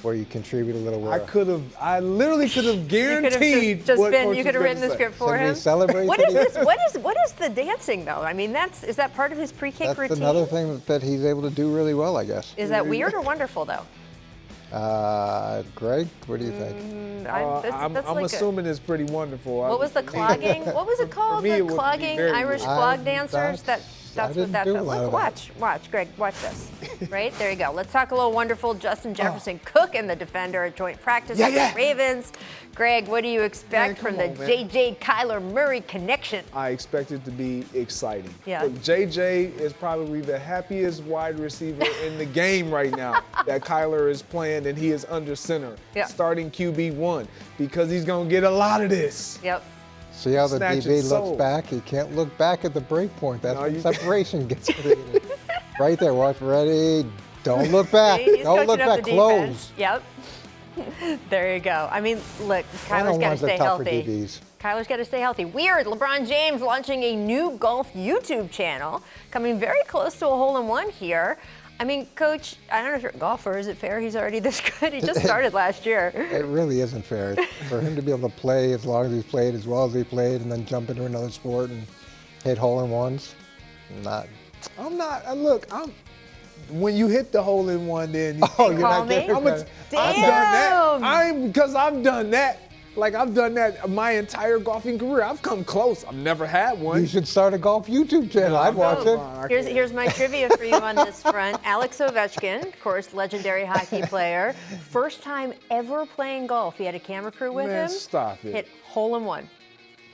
where you contribute a little bit? I literally could have guaranteed you could have written the script for him. Celebrate What is this? What is the dancing, though? I mean, is that part of his pre-kick routine? That's another thing that he's able to do really well, I guess. Is that weird or wonderful, though? Greg, what do you think? I'm assuming it's pretty wonderful. What was the clogging? What was it called? The clogging Irish clog dancers? That's what that felt like. Watch, Greg, watch this. Right? There you go. Let's talk a little wonderful Justin Jefferson Cook and the defender at joint practice with the Ravens. Greg, what do you expect from the JJ Kyler Murray connection? I expect it to be exciting. Yeah. Look, JJ is probably the happiest wide receiver in the game right now that Kyler is playing, and he is under center, starting QB1, because he's going to get a lot of this. Yep. See how the DB looks back? He can't look back at the break point. That's when separation gets created. Right there, watch, ready, don't look back. Don't look back, close. Yep. There you go. I mean, look, Kyler's got to stay healthy. Kyler's got to stay healthy. Weird, LeBron James launching a new golf YouTube channel, coming very close to a hole-in-one here. I mean, Coach, I don't know if you're a golfer. Is it fair he's already this good? He just started last year. It really isn't fair. For him to be able to play as long as he's played, as well as he played, and then jump into another sport and hit hole-in-ones, When you hit the hole-in-one, then you're not getting I've done that. I've done that. Like, I've done that my entire golfing career. I've come close. I've never had one. You should start a golf YouTube channel. I'd watch it. Here's my trivia for you on this front. Alex Ovechkin, of course, legendary hockey player. First time ever playing golf. He had a camera crew with him. Stop it. Hit hole-in-one.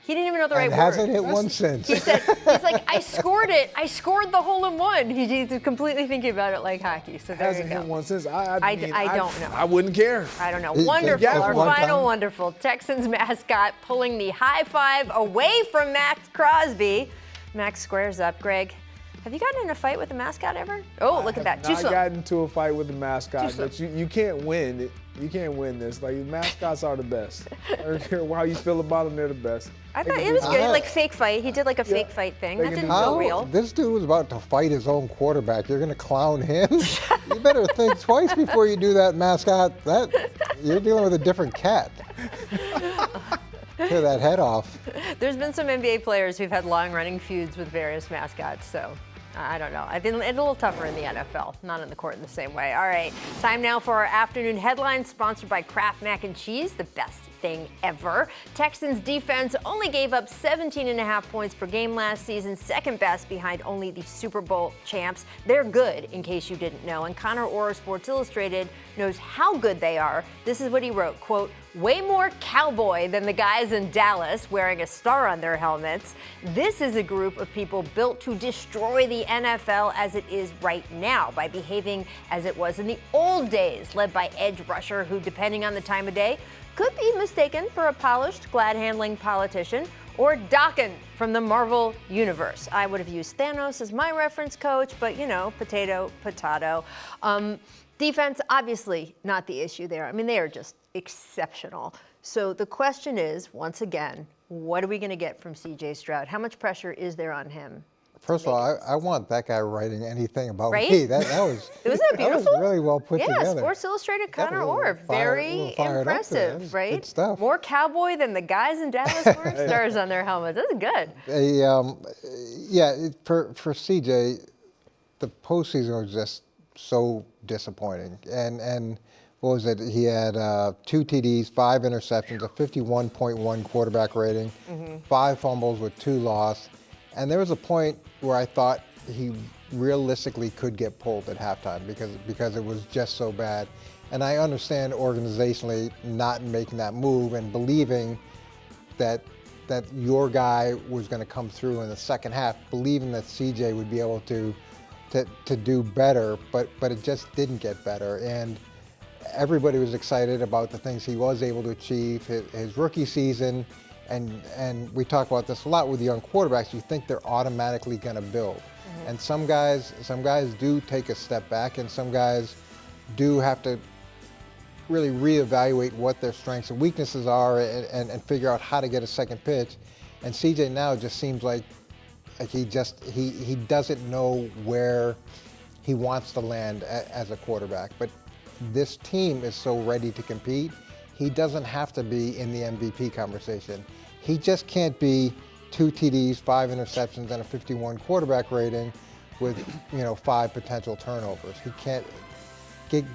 He didn't even know the right word. Hasn't hit one since. He's like, I scored it. I scored the hole-in-one. He's completely thinking about it like hockey. So there you go. Hasn't hit one since. I don't know. I wouldn't care. I don't know. Wonderful. Our final wonderful. Texans mascot pulling the high five away from Max Crosby. Max squares up. Greg, have you gotten in a fight with the mascot ever? Oh, look at that. I've not gotten into a fight with the mascot, but you can't win. You can't win this. Like, mascots are the best. I don't care how you feel about them, they're the best. I thought it was good, like fake fight. He did like a fake fight thing. That didn't feel real. This dude was about to fight his own quarterback. You're going to clown him? You better think twice before you do that, mascot. You're dealing with a different cat. Tear that head off. There's been some NBA players who've had long-running feuds with various mascots, so I don't know. I think it's a little tougher in the NFL, not in the court in the same way. All right, time now for our afternoon headlines, sponsored by Kraft Mac and Cheese, the best thing ever. Texans defense only gave up 17.5 points per game last season, second best behind only the Super Bowl champs. They're good, in case you didn't know. And Connor Orr, Sports Illustrated, knows how good they are. This is what he wrote, quote, way more cowboy than the guys in Dallas wearing a star on their helmets. This is a group of people built to destroy the NFL as it is right now by behaving as it was in the old days, led by edge rusher who, depending on the time of day, could be mistaken for a polished, glad-handling politician, or Dokken from the Marvel Universe. I would have used Thanos as my reference, coach, but you know, potato, potato. Defense, obviously not the issue there. I mean, they are just exceptional. So the question is, once again, what are we going to get from C.J. Stroud? How much pressure is there on him? First of all, I want that guy writing anything about right? me. That was Wasn't that beautiful? That was really well put together. Yeah, Sports Illustrated, Connor Orr, very impressive, right? Good stuff. More cowboy than the guys in Dallas wearing stars on their helmets. This is good. For C.J., the postseason was just so disappointing. And what was it? He had 2 TDs, 5 interceptions, a 51.1 quarterback rating, 5 fumbles with 2 lost. And there was a point where I thought he realistically could get pulled at halftime because it was just so bad. And I understand organizationally not making that move and believing that your guy was going to come through in the second half, believing that CJ would be able to do better, but it just didn't get better. And everybody was excited about the things he was able to achieve, his rookie season. And we talk about this a lot with young quarterbacks. You think they're automatically going to build, and some guys do take a step back, and some guys do have to really reevaluate what their strengths and weaknesses are, and figure out how to get a second pitch. And CJ now just seems like he doesn't know where he wants to land as a quarterback. But this team is so ready to compete. He doesn't have to be in the MVP conversation. He just can't be 2 TDs, 5 interceptions, and a 51 quarterback rating with 5 potential turnovers. He can't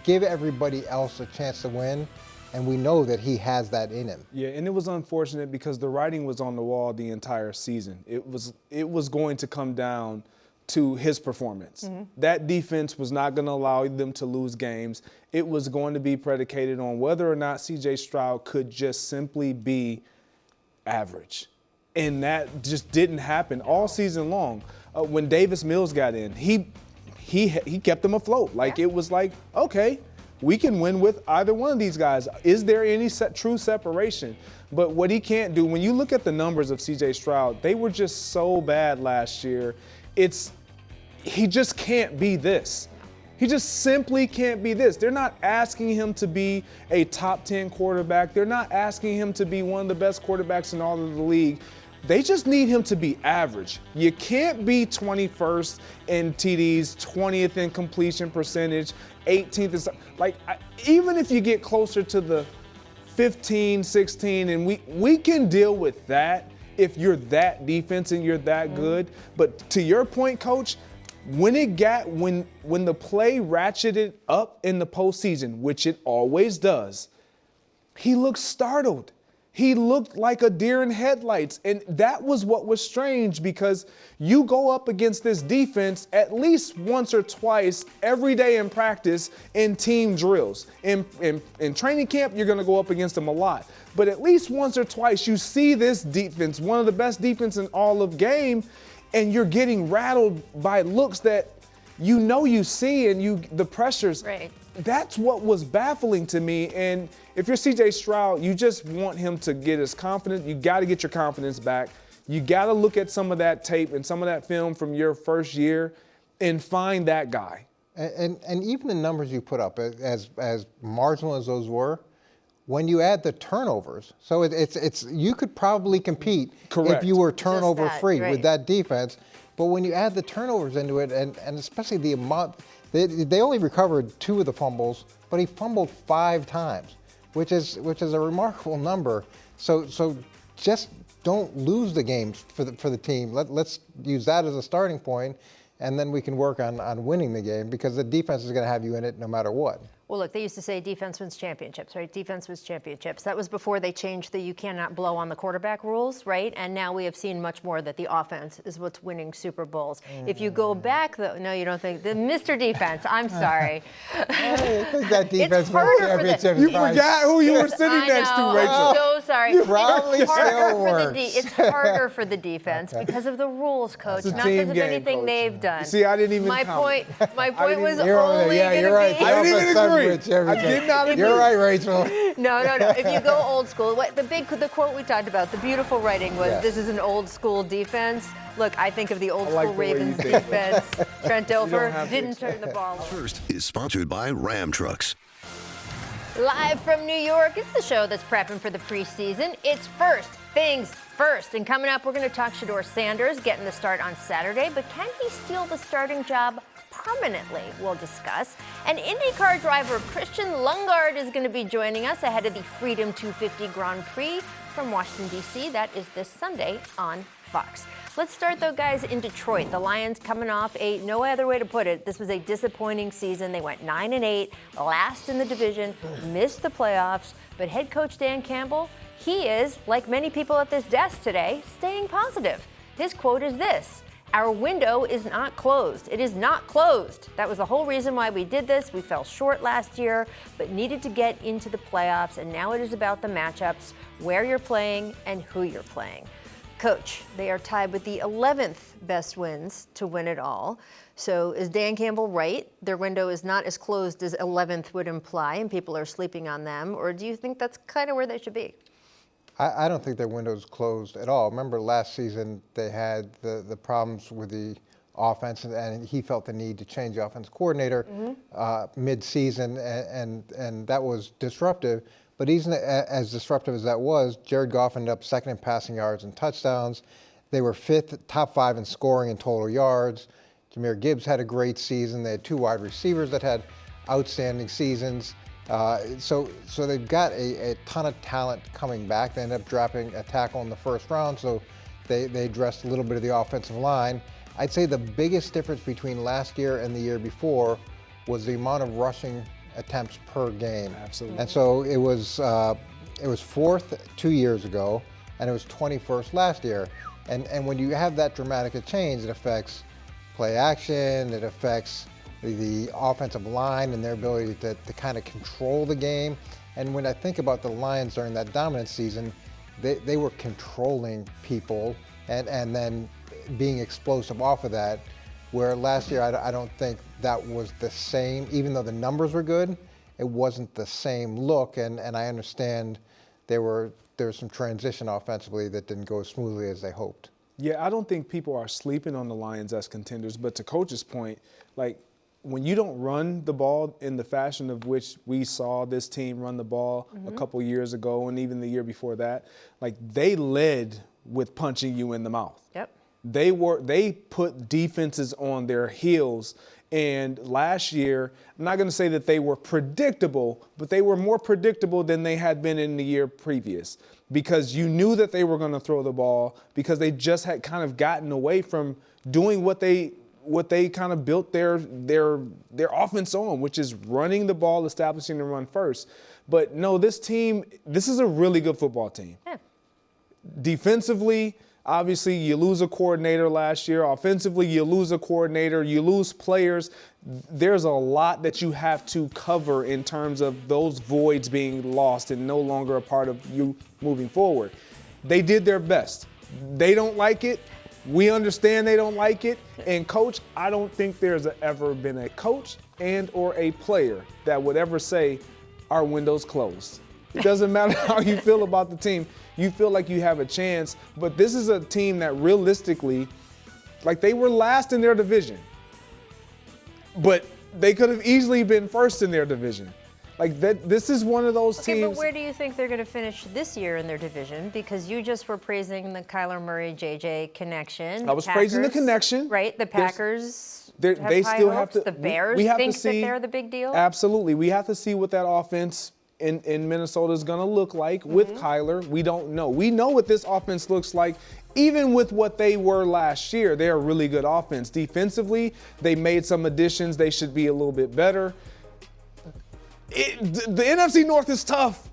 give everybody else a chance to win, and we know that he has that in him. Yeah, and it was unfortunate because the writing was on the wall the entire season. It was going to come down to his performance. That defense was not going to allow them to lose games. It was going to be predicated on whether or not C.J. Stroud could just simply be average. And that just didn't happen all season long. When Davis Mills got in, he kept them afloat. Like, it was like, okay, we can win with either one of these guys. Is there any true separation? But what he can't do, when you look at the numbers of C.J. Stroud, they were just so bad last year. He just can't be this. He just simply can't be this. They're not asking him to be a top 10 quarterback. They're not asking him to be one of the best quarterbacks in all of the league. They just need him to be average. You can't be 21st in TDs, 20th in completion percentage, 18th in even if you get closer to the 15, 16, and we can deal with that if you're that defense and you're that good. But to your point, Coach, when the play ratcheted up in the postseason, which it always does, he looked startled. He looked like a deer in headlights. And that was what was strange, because you go up against this defense at least once or twice every day in practice in team drills. In training camp, you're going to go up against them a lot. But at least once or twice you see this defense, one of the best defense in all of game, and you're getting rattled by looks that you see, and the pressures. Right. That's what was baffling to me. And if you're C.J. Stroud, you just want him to get his confidence. You got to get your confidence back. You got to look at some of that tape and some of that film from your first year and find that guy. And even the numbers you put up, as marginal as those were, when you add the turnovers, so it's you could probably compete Correct. if you were turnover free right. with that defense. But when you add the turnovers into it, and especially the amount, they only recovered 2 of the fumbles, but he fumbled 5 times, which is a remarkable number. So just don't lose the games for the team. Let's use that as a starting point, and then we can work on winning the game, because the defense is going to have you in it no matter what. Well, look, they used to say defense wins championships, right? Defense wins championships. That was before they changed the you cannot blow on the quarterback rules, right? And now we have seen much more that the offense is what's winning Super Bowls. If you go back, though, no, you don't think, Mr. Defense, I'm sorry. I think that defense It's won harder for championships. You forgot who you were sitting next to, Rachel. I'm so sorry. You probably It's harder still for works. it's harder for the defense because of the rules, Coach, It's a not team because of game, anything Coach. they've done. See, I didn't even My comment. point was You're over there. only Yeah, going you're to right. be. I didn't even agree. Everything. I did not agree. You're right, Rachel. No. If you go old school, the quote we talked about, the beautiful writing was, Yeah. "This is an old school defense." Look, I think of the old I like school the way you Ravens think. defense. Trent don't Dilfer have to didn't turn the ball over. First is sponsored by Ram Trucks. Live from New York, it's the show that's prepping for the preseason. It's First Things First. And coming up, we're going to talk Shedeur Sanders getting the start on Saturday, but can he steal the starting job permanently? We'll discuss. And IndyCar driver Christian Lundgaard is going to be joining us ahead of the Freedom 250 Grand Prix from Washington, D.C. That is this Sunday on Fox. Let's start, though, guys, in Detroit. The Lions coming off no other way to put it, this was a disappointing season. They went 9-8, last in the division, missed the playoffs. But head coach Dan Campbell, he is, like many people at this desk today, staying positive. His quote is this: "Our window is not closed. It is not closed. That was the whole reason why we did this. We fell short last year, but needed to get into the playoffs. And now it is about the matchups, where you're playing and who you're playing." Coach, they are tied with the 11th best wins to win it all. So is Dan Campbell right? Their window is not as closed as 11th would imply, and people are sleeping on them? Or do you think that's kind of where they should be? I don't think their window's closed at all. Remember last season they had the problems with the offense, and he felt the need to change the offense coordinator mid-season, and that was disruptive. But even as disruptive as that was, Jared Goff ended up second in passing yards and touchdowns. They were top 5 in scoring and total yards. Jahmyr Gibbs had a great season. They had 2 wide receivers that had outstanding seasons. So they've got a ton of talent coming back. They ended up dropping a tackle in the first round, so they addressed a little bit of the offensive line. I'd say the biggest difference between last year and the year before was the amount of rushing attempts per game. Absolutely. And so it was 4th 2 years ago, and it was 21st last year. And when you have that dramatic a change, it affects play action, it affects the offensive line and their ability to kind of control the game. And when I think about the Lions during that dominant season, they were controlling people and then being explosive off of that, where last year I don't think that was the same. Even though the numbers were good, it wasn't the same look, and I understand there was some transition offensively that didn't go as smoothly as they hoped. Yeah, I don't think people are sleeping on the Lions as contenders, but to Coach's point, like, when you don't run the ball in the fashion of which we saw this team run the ball a couple years ago and even the year before that, like, they led with punching you in the mouth. Yep. They put defenses on their heels, and last year, I'm not going to say that they were predictable, but they were more predictable than they had been in the year previous, because you knew that they were going to throw the ball, because they just had kind of gotten away from doing what they kind of built their offense on, which is running the ball, establishing the run first. But no, this is a really good football team. Yeah. Defensively, obviously, you lose a coordinator last year. Offensively, you lose a coordinator. You lose players. There's a lot that you have to cover in terms of those voids being lost and no longer a part of you moving forward. They did their best. They don't like it. We understand they don't like it. And, Coach, I don't think there's ever been a coach and or a player that would ever say, our window's closed. It doesn't matter how you feel about the team. You feel like you have a chance. But this is a team that realistically, like, they were last in their division. But they could have easily been first in their division. Like, this is one of those teams. Okay, but where do you think they're going to finish this year in their division? Because you just were praising the Kyler Murray-JJ connection. I was praising the connection. Right, the Packers they high still hopes. have to. The Bears we have think to see, that they're the big deal? Absolutely. We have to see what that offense in Minnesota is going to look like with Kyler. We don't know. We know what this offense looks like. Even with what they were last year, they're a really good offense. Defensively, they made some additions. They should be a little bit better. The NFC North is tough.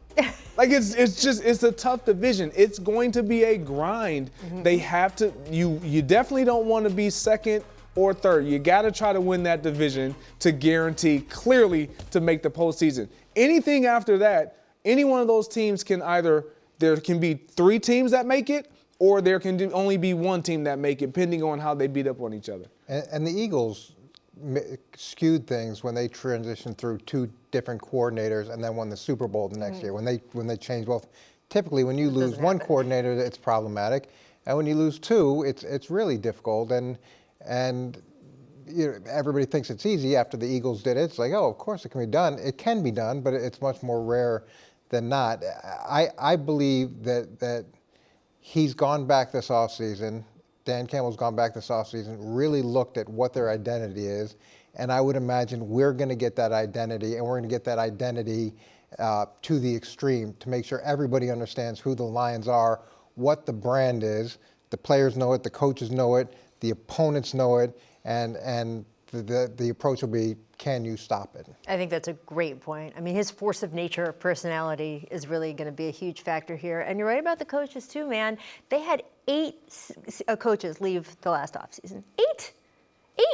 Like it's a tough division. It's going to be a grind. They have to. You definitely don't want to be second or third. You got to try to win that division to guarantee clearly to make the postseason. Anything after that, any one of those teams can either there can be 3 teams that make it, or there can only be 1 team that make it, depending on how they beat up on each other. And the Eagles skewed things when they transitioned through 2 different coordinators and then won the Super Bowl the next year. When they changed both, typically when you lose one coordinator, it's problematic, and when you lose 2, it's really difficult. And you know, everybody thinks it's easy after the Eagles did it. It's like, oh, of course it can be done. It can be done, but it's much more rare than not. I believe that he's gone back this offseason. Dan Campbell's gone back this offseason, really looked at what their identity is, and I would imagine we're going to get that identity, and we're going to get that identity to the extreme to make sure everybody understands who the Lions are, what the brand is. The players know it, the coaches know it, the opponents know it, and the approach will be, can you stop it? I think that's a great point. I mean, his force of nature, personality is really going to be a huge factor here. And you're right about the coaches too, man. They had 8 coaches leave the last offseason. 8!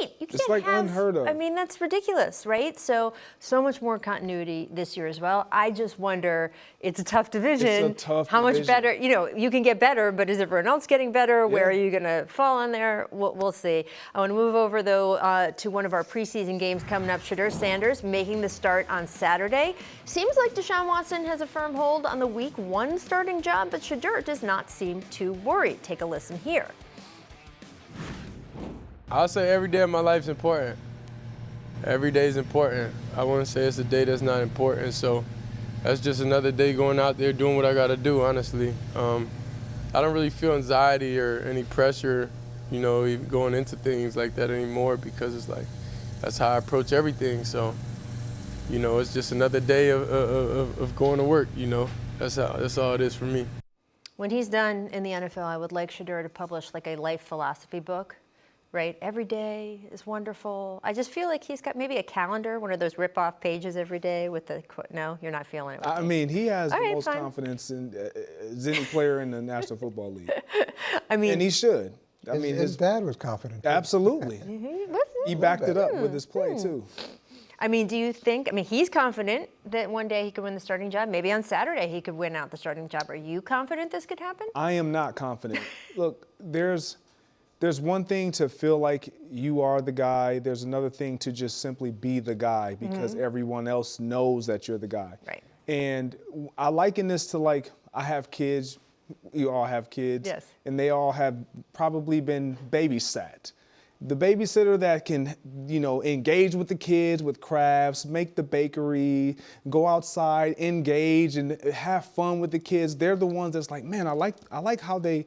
You can't It's like unheard of. I mean, that's ridiculous, right? So much more continuity this year as well. I just wonder, it's a tough division. It's a tough How much division. better, you know, you can get better, but is everyone else getting better? Where are you going to fall in there? We'll see. I want to move over, though, to one of our preseason games coming up. Shedeur Sanders making the start on Saturday. Seems like Deshaun Watson has a firm hold on the Week 1 starting job, but Shedeur does not seem too worried. Take a listen here. I'll say every day of my life is important. Every day is important. I wouldn't say it's a day that's not important, so that's just another day going out there doing what I gotta do, honestly. I don't really feel anxiety or any pressure, you know, even going into things like that anymore, because it's like, that's how I approach everything. So, you know, it's just another day of going to work, you know. That's all it is for me. When he's done in the NFL, I would like Shedeur to publish like a life philosophy book. Right, every day is wonderful. I just feel like he's got maybe a calendar, one of those rip-off pages every day with the quote. No, you're not feeling it. I mean, he has the most confidence in any player in the National Football League. I mean, and he should. I mean, his dad was confident. Absolutely. He backed it up with his play too. I mean, do you think? I mean, he's confident that one day he could win the starting job. Maybe on Saturday he could win out the starting job. Are you confident this could happen? I am not confident. Look, there's one thing to feel like you are the guy. There's another thing to just simply be the guy because everyone else knows that you're the guy. Right. And I liken this to, like, I have kids. You all have kids. Yes. And they all have probably been babysat. The babysitter that can, you know, engage with the kids with crafts, make the bakery, go outside, engage, and have fun with the kids. They're the ones that's like, man, I like how they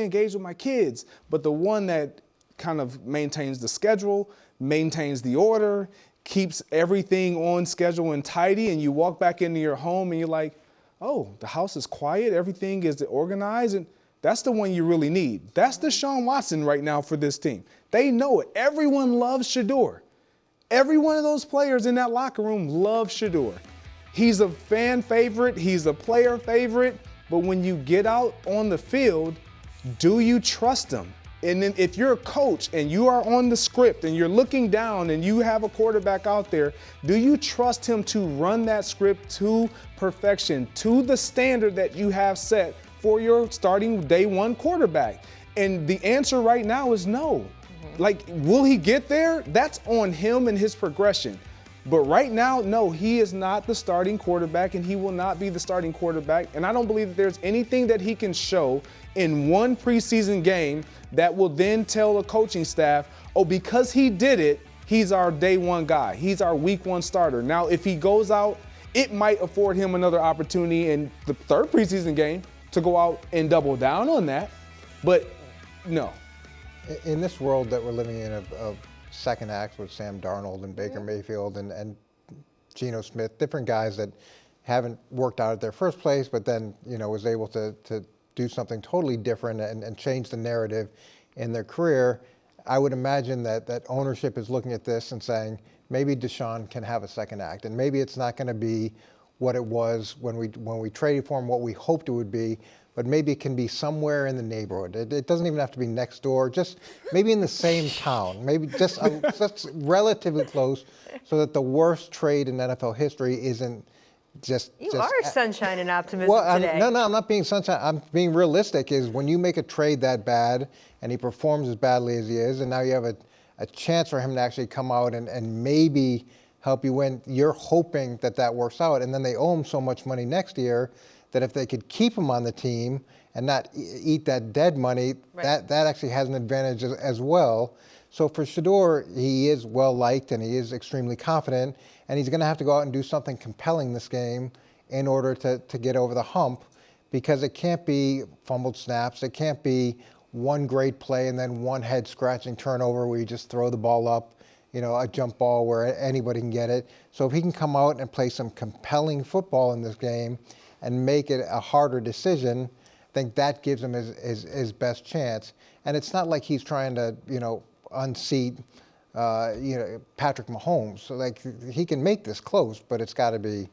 engage with my kids. But the one that kind of maintains the schedule, maintains the order, keeps everything on schedule and tidy, and you walk back into your home and you're like, oh, the house is quiet, everything is organized, and that's the one you really need. That's Deshaun Watson right now for this team. They know it. Everyone loves Shedeur. Every one of those players in that locker room loves Shedeur. He's a fan favorite, he's a player favorite. But when you get out on the field, do you trust him? And then if you're a coach and you are on the script and you're looking down and you have a quarterback out there, do you trust him to run that script to perfection, to the standard that you have set for your starting day one quarterback? And the answer right now is no. Like, will he get there? That's on him and his progression. But right now, no, he is not the starting quarterback, and he will not be the starting quarterback. And I don't believe that there's anything that he can show in one preseason game that will then tell the coaching staff, oh, because he did it, he's our day one guy. He's our week one starter. Now, if he goes out, it might afford him another opportunity in the third preseason game to go out and double down on that. But no. In this world that we're living in of second acts with Sam Darnold and Baker Mayfield and Geno Smith, different guys that haven't worked out at their first place, but then, you know, was able to do something totally different and change the narrative in their career. I would imagine that ownership is looking at this and saying, maybe Deshaun can have a second act. And maybe it's not going to be what it was when we traded for him, what we hoped it would be, but maybe it can be somewhere in the neighborhood. It doesn't even have to be next door, just maybe in the same town, maybe just relatively close, so that the worst trade in NFL history isn't just... You are sunshine and optimism today. No, I'm not being sunshine. I'm being realistic, is when you make a trade that bad and he performs as badly as he is, and now you have a chance for him to actually come out and maybe help you win, you're hoping that works out. And then they owe him so much money next year that if they could keep him on the team and not eat that dead money, that actually has an advantage as well. So for Shedeur, he is well-liked and he is extremely confident, and he's going to have to go out and do something compelling this game in order to get over the hump, because it can't be fumbled snaps. It can't be one great play and then one head-scratching turnover where you just throw the ball up, a jump ball where anybody can get it. So if he can come out and play some compelling football in this game and make it a harder decision, I think that gives him his best chance. And it's not like he's trying to, unseat, Patrick Mahomes. So he can make this close, but it's got to be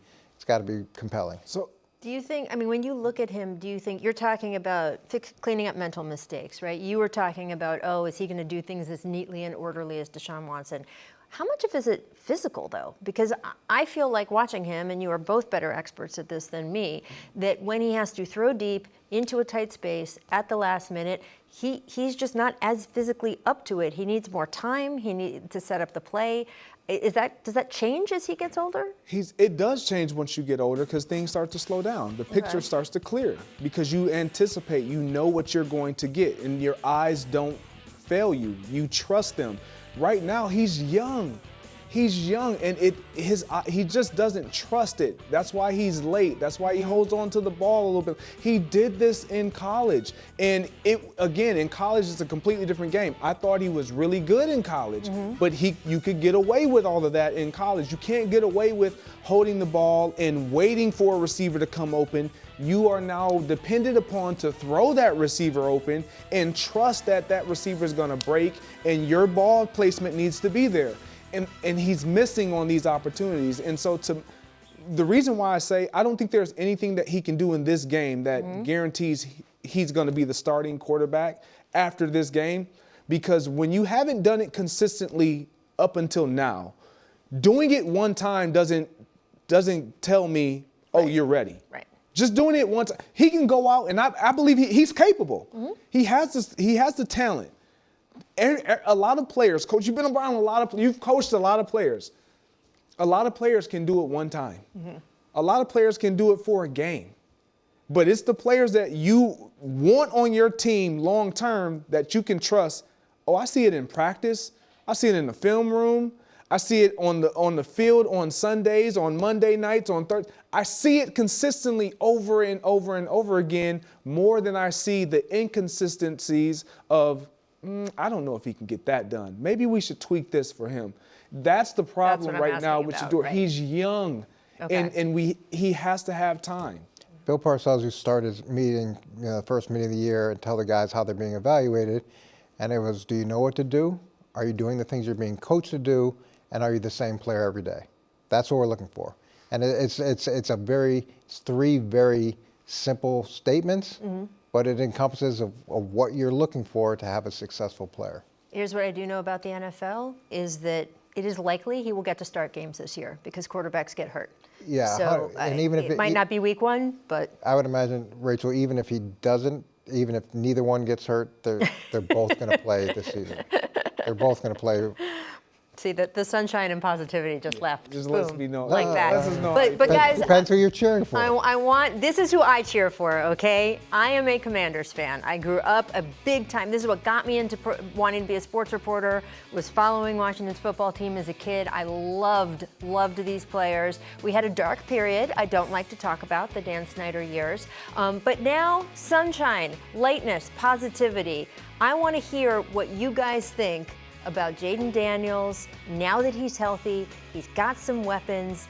compelling. So, do you think, when you look at him, do you think you're talking about cleaning up mental mistakes, right? You were talking about, is he going to do things as neatly and orderly as Deshaun Watson? How much of it is it physical, though? Because I feel like watching him, and you are both better experts at this than me, that when he has to throw deep into a tight space at the last minute, he's just not as physically up to it. He needs more time. He needs to set up the play. Does that change as he gets older? It does change once you get older, because things start to slow down. The picture starts to clear because you anticipate, you know what you're going to get, and your eyes don't fail you. You trust them. Right now, he's young. He's young, and he just doesn't trust it. That's why he's late. That's why he holds on to the ball a little bit. He did this in college, and in college it's a completely different game. I thought he was really good in college, but you could get away with all of that in college. You can't get away with holding the ball and waiting for a receiver to come open. You are now dependent upon to throw that receiver open and trust that receiver is going to break, and your ball placement needs to be there. And he's missing on these opportunities. And so the reason why I say I don't think there's anything that he can do in this game that guarantees he's going to be the starting quarterback after this game, because when you haven't done it consistently up until now, doing it one time doesn't tell me, you're ready. Right. Just doing it once, he can go out, and I believe he's capable. He has the talent. A lot of players, Coach, you've been around you've coached a lot of players. A lot of players can do it one time. A lot of players can do it for a game. But it's the players that you want on your team long term that you can trust. I see it in practice. I see it in the film room. I see it on the field on Sundays, on Monday nights, on Thursday. I see it consistently over and over and over again, more than I see the inconsistencies of, I don't know if he can get that done. Maybe we should tweak this for him. That's the problem right now with Shedeur. Right? He's young, and he has to have time. Bill Parcells, who started his meeting, the first meeting of the year, and tell the guys how they're being evaluated, and it was, do you know what to do? Are you doing the things you're being coached to do? And are you the same player every day? That's what we're looking for. And it's three very simple statements, but it encompasses of what you're looking for to have a successful player. Here's what I do know about the NFL is that it is likely he will get to start games this year because quarterbacks get hurt. Yeah, so and even if it might not be week one, but I would imagine, Rachel, even if he doesn't, even if neither one gets hurt, they're both going to play this season. They're both going to play. See, the sunshine and positivity just left. Just Boom, lets me know. like that. But guys, depends who you're cheering for. This is who I cheer for, okay? I am a Commanders fan. I grew up a big time. This is what got me into wanting to be a sports reporter, was following Washington's football team as a kid. I loved these players. We had a dark period I don't like to talk about, the Dan Snyder years. But now, sunshine, lightness, positivity. I want to hear what you guys think about Jayden Daniels. Now that he's healthy, he's got some weapons.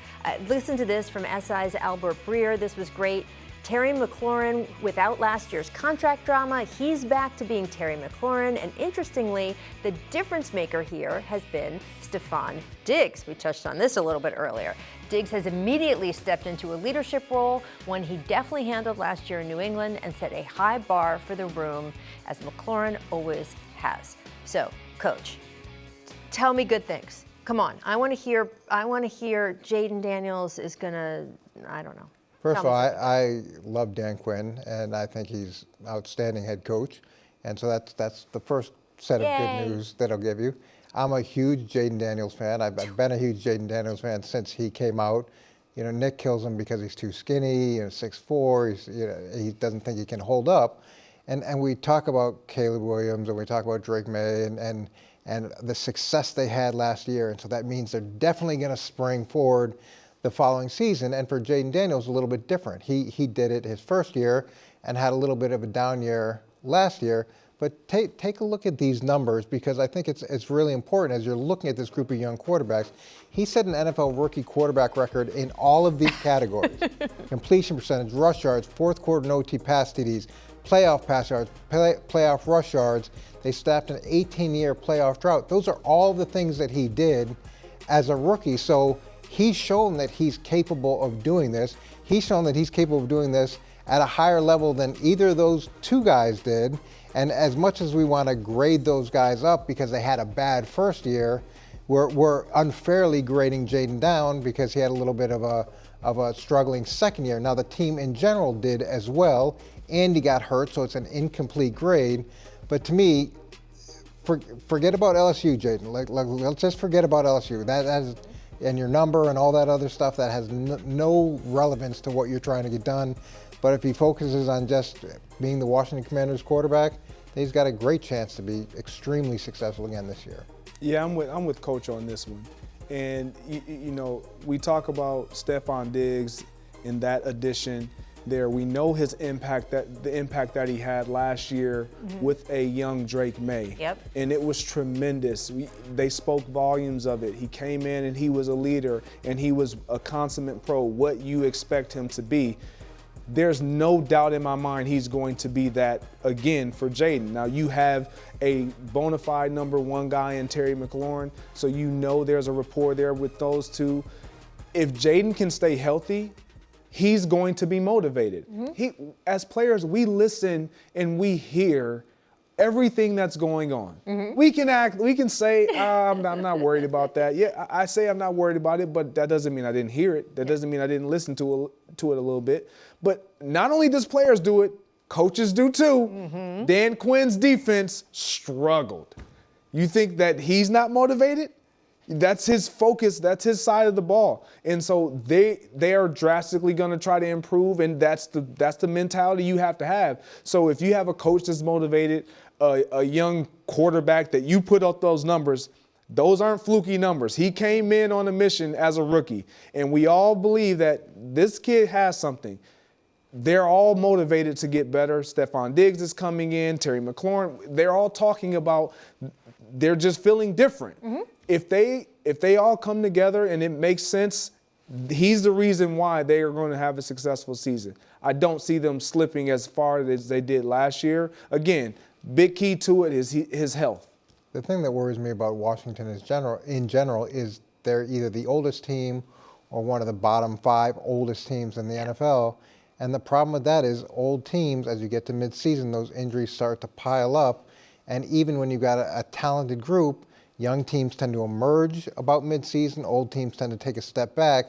Listen to this from SI's Albert Breer. This was great. Terry McLaurin, without last year's contract drama, he's back to being Terry McLaurin. And interestingly, the difference maker here has been Stefon Diggs. We touched on this a little bit earlier. Diggs has immediately stepped into a leadership role, one he definitely handled last year in New England, and set a high bar for the room, as McLaurin always has. So, Coach, tell me good things. Come on, I want to hear Jayden Daniels is gonna, I don't know. First of all, I love Dan Quinn, and I think he's an outstanding head coach. And so that's the first set of good news that I'll give you. I'm a huge Jayden Daniels fan. I've been a huge Jayden Daniels fan since he came out. You know, Nick kills him because he's too skinny, 6'4", he doesn't think he can hold up. And we talk about Caleb Williams, and we talk about Drake May, and the success they had last year. And so that means they're definitely going to spring forward the following season. And for Jayden Daniels, a little bit different. He did it his first year and had a little bit of a down year last year. But take a look at these numbers, because I think it's really important as you're looking at this group of young quarterbacks. He set an NFL rookie quarterback record in all of these categories. Completion percentage, rush yards, fourth quarter and OT pass TDs, playoff pass yards, playoff rush yards. They staffed an 18-year playoff drought. Those are all the things that he did as a rookie. So he's shown that he's capable of doing this. He's shown that he's capable of doing this at a higher level than either of those two guys did. And as much as we want to grade those guys up because they had a bad first year, we're unfairly grading Jayden down because he had a little bit of a struggling second year. Now the team in general did as well. Andy got hurt, so it's an incomplete grade. But to me, forget about LSU, Jayden. Let's just forget about LSU. And your number and all that other stuff, that has no relevance to what you're trying to get done. But if he focuses on just being the Washington Commanders quarterback, he's got a great chance to be extremely successful again this year. Yeah, I'm with Coach on this one. And, we talk about Stefon Diggs in that addition there. We know his impact, the impact that he had last year with a young Drake May. Yep. And it was tremendous. They spoke volumes of it. He came in and he was a leader, and he was a consummate pro, what you expect him to be. There's no doubt in my mind he's going to be that again for Jayden. Now, you have a bona fide number one guy in Terry McLaurin, so there's a rapport there with those two. If Jayden can stay healthy, he's going to be motivated. As players, we listen and we hear everything that's going on. We can say, I'm not worried about that. Yeah, I say I'm not worried about it, but that doesn't mean I didn't hear it. That doesn't mean I didn't listen to it a little bit. But not only does players do it, coaches do too. Dan Quinn's defense struggled. You think that he's not motivated? That's his focus. That's his side of the ball. And so they are drastically going to try to improve, and that's the mentality you have to have. So if you have a coach that's motivated, a young quarterback that you put up those numbers, those aren't fluky numbers. He came in on a mission as a rookie, and we all believe that this kid has something. They're all motivated to get better. Stefon Diggs is coming in, Terry McLaurin. They're all talking about they're just feeling different. If they all come together and it makes sense, he's the reason why they are going to have a successful season. I don't see them slipping as far as they did last year. Again, big key to it is his health. The thing that worries me about Washington in general is they're either the oldest team or one of the bottom 5 oldest teams in the NFL. And the problem with that is old teams, as you get to midseason, those injuries start to pile up. And even when you've got a talented group, young teams tend to emerge about midseason. Old teams tend to take a step back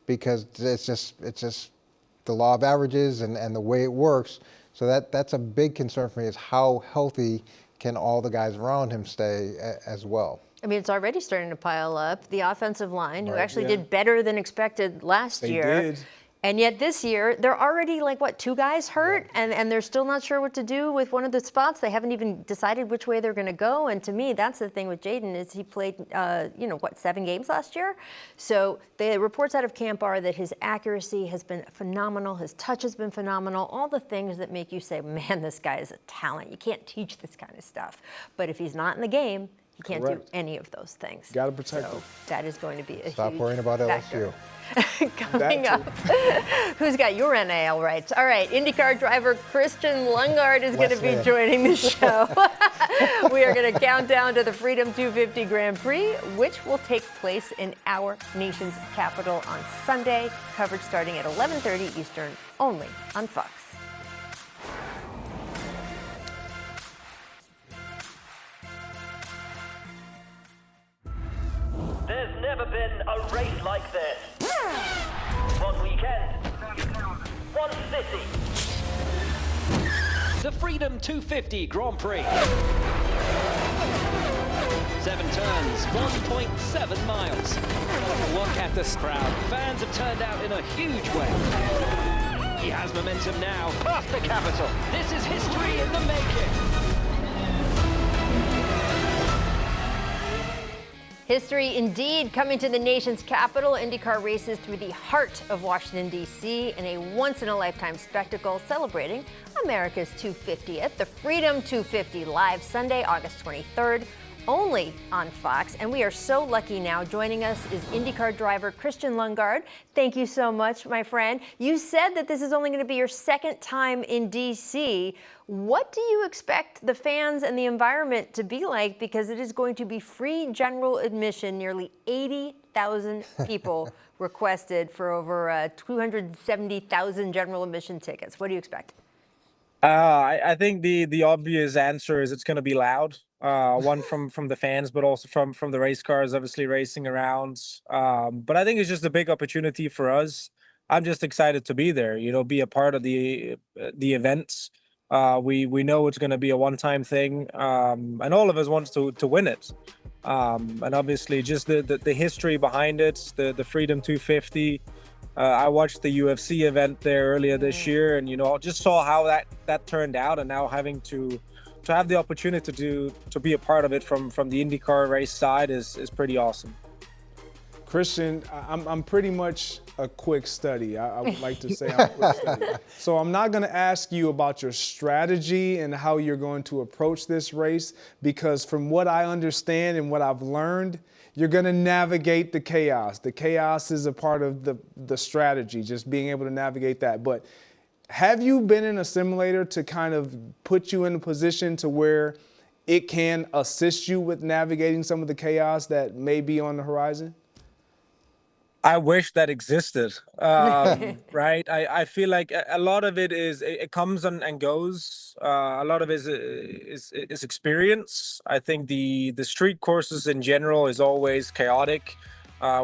because it's just the law of averages and the way it works. So that's a big concern for me, is how healthy can all the guys around him stay as well. I mean, it's already starting to pile up. The offensive line, who actually did better than expected last year. They did. And yet this year, they're already 2 guys hurt, and they're still not sure what to do with one of the spots. They haven't even decided which way they're going to go. And to me, that's the thing with Jayden, is he played, 7 games last year? So the reports out of camp are that his accuracy has been phenomenal, his touch has been phenomenal, all the things that make you say, man, this guy is a talent. You can't teach this kind of stuff. But if he's not in the game, You can't Correct. do any of those things. Got to protect So it. that is going to be a Stop huge worrying about factor. LSU. Coming up, who's got your NIL rights? All right, IndyCar driver Christian Lundgaard is going to be joining the show. We are going to count down to the Freedom 250 Grand Prix, which will take place in our nation's capital on Sunday. Coverage starting at 11:30 Eastern, only on Fox. There's never been a race like this. One weekend, one city. The Freedom 250 Grand Prix. 7 turns, 1.7 miles. Look at this crowd. Fans have turned out in a huge way. He has momentum now, past the capital. This is history in the making. History indeed coming to the nation's capital. IndyCar races through the heart of Washington, D.C. in a once-in-a-lifetime spectacle celebrating America's 250th. The Freedom 250 live Sunday, August 23rd, only on Fox. And we are so lucky now. Joining us is IndyCar driver Christian Lundgaard. Thank you so much, my friend. You said that this is only going to be your second time in D.C. What do you expect the fans and the environment to be like? Because it is going to be free general admission. Nearly 80,000 people requested for over 270,000 general admission tickets. What do you expect? I think the obvious answer is it's going to be loud. One from the fans, but also from the race cars, obviously racing around. But I think it's just a big opportunity for us. I'm just excited to be there. Be a part of the events. We know it's going to be a one-time thing, and all of us wants to win it. And obviously, just the history behind it, the Freedom 250. I watched the UFC event there earlier this year, and just saw how that turned out, and now having to have the opportunity to be a part of it from the IndyCar race side is pretty awesome. Christian, I'm pretty much a quick study. I would like to say I'm a quick study. So I'm not going to ask you about your strategy and how you're going to approach this race, because from what I understand and what I've learned, you're going to navigate the chaos. The chaos is a part of the strategy, just being able to navigate that. But have you been in a simulator to kind of put you in a position to where it can assist you with navigating some of the chaos that may be on the horizon? I wish that existed, right? I feel like a lot of it comes and goes. A lot of it is experience. I think the street courses in general is always chaotic.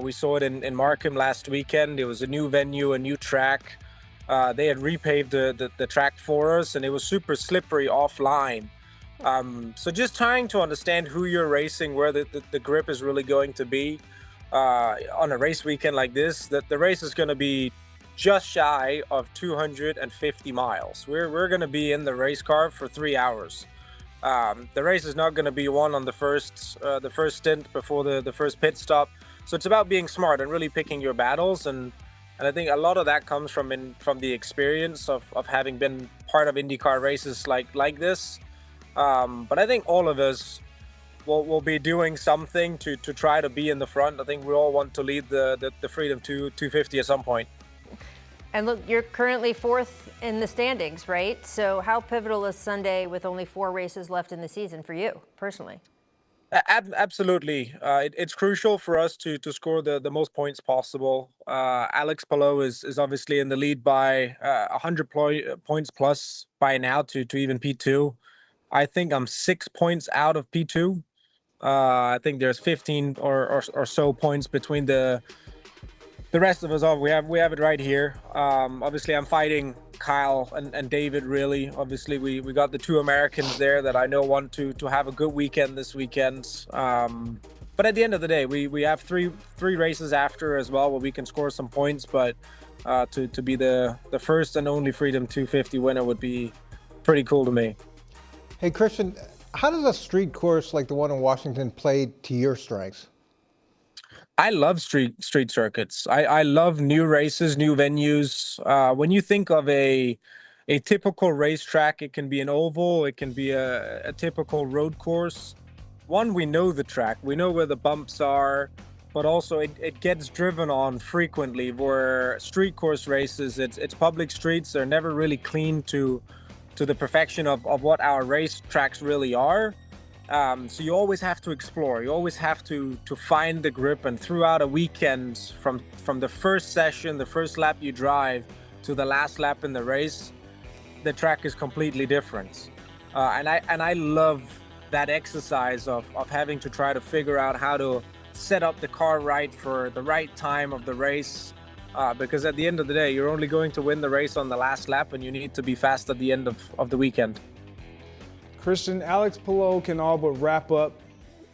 We saw it in Markham last weekend. It was a new venue, a new track. They had repaved the track for us, and it was super slippery offline. So just trying to understand who you're racing, where the grip is really going to be. On a race weekend like this, that the race is going to be just shy of 250 miles. We're going to be in the race car for 3 hours. The race is not going to be won on the first stint before the first pit stop. So it's about being smart and really picking your battles. And I think a lot of that comes from the experience of having been part of IndyCar races like this. But I think all of us will be doing something to try to be in the front. I think we all want to lead the Freedom 250 at some point. And look, you're currently fourth in the standings, right? So how pivotal is Sunday with only 4 races left in the season for you personally? Absolutely. It's crucial for us to score the most points possible. Alex Palou is obviously in the lead by 100 points plus by now to even P2. I think I'm 6 points out of P2. I think there's 15 or so points between the rest of us. We have it right here. Obviously, I'm fighting Kyle and David, really. Obviously, we got the 2 Americans there that I know want to have a good weekend this weekend. But at the end of the day, we have three races after as well where we can score some points. But to be the first and only Freedom 250 winner would be pretty cool to me. Hey, Christian, how does a street course like the one in Washington play to your strengths? I love street circuits. I love new races, new venues. When you think of a typical racetrack, it can be an oval, it can be a typical road course. one, we know the track, we know where the bumps are, but also it gets driven on frequently. Where street course races, it's public streets, they're never really clean to the perfection of what our race tracks really are. So you always have to explore, you always have to find the grip, and throughout a weekend, from the first session, the first lap you drive to the last lap in the race, the track is completely different. And I love that exercise of having to try to figure out how to set up the car right for the right time of the race, because at the end of the day, you're only going to win the race on the last lap, and you need to be fast at the end of the weekend. Christian, Alex Palou can all but wrap up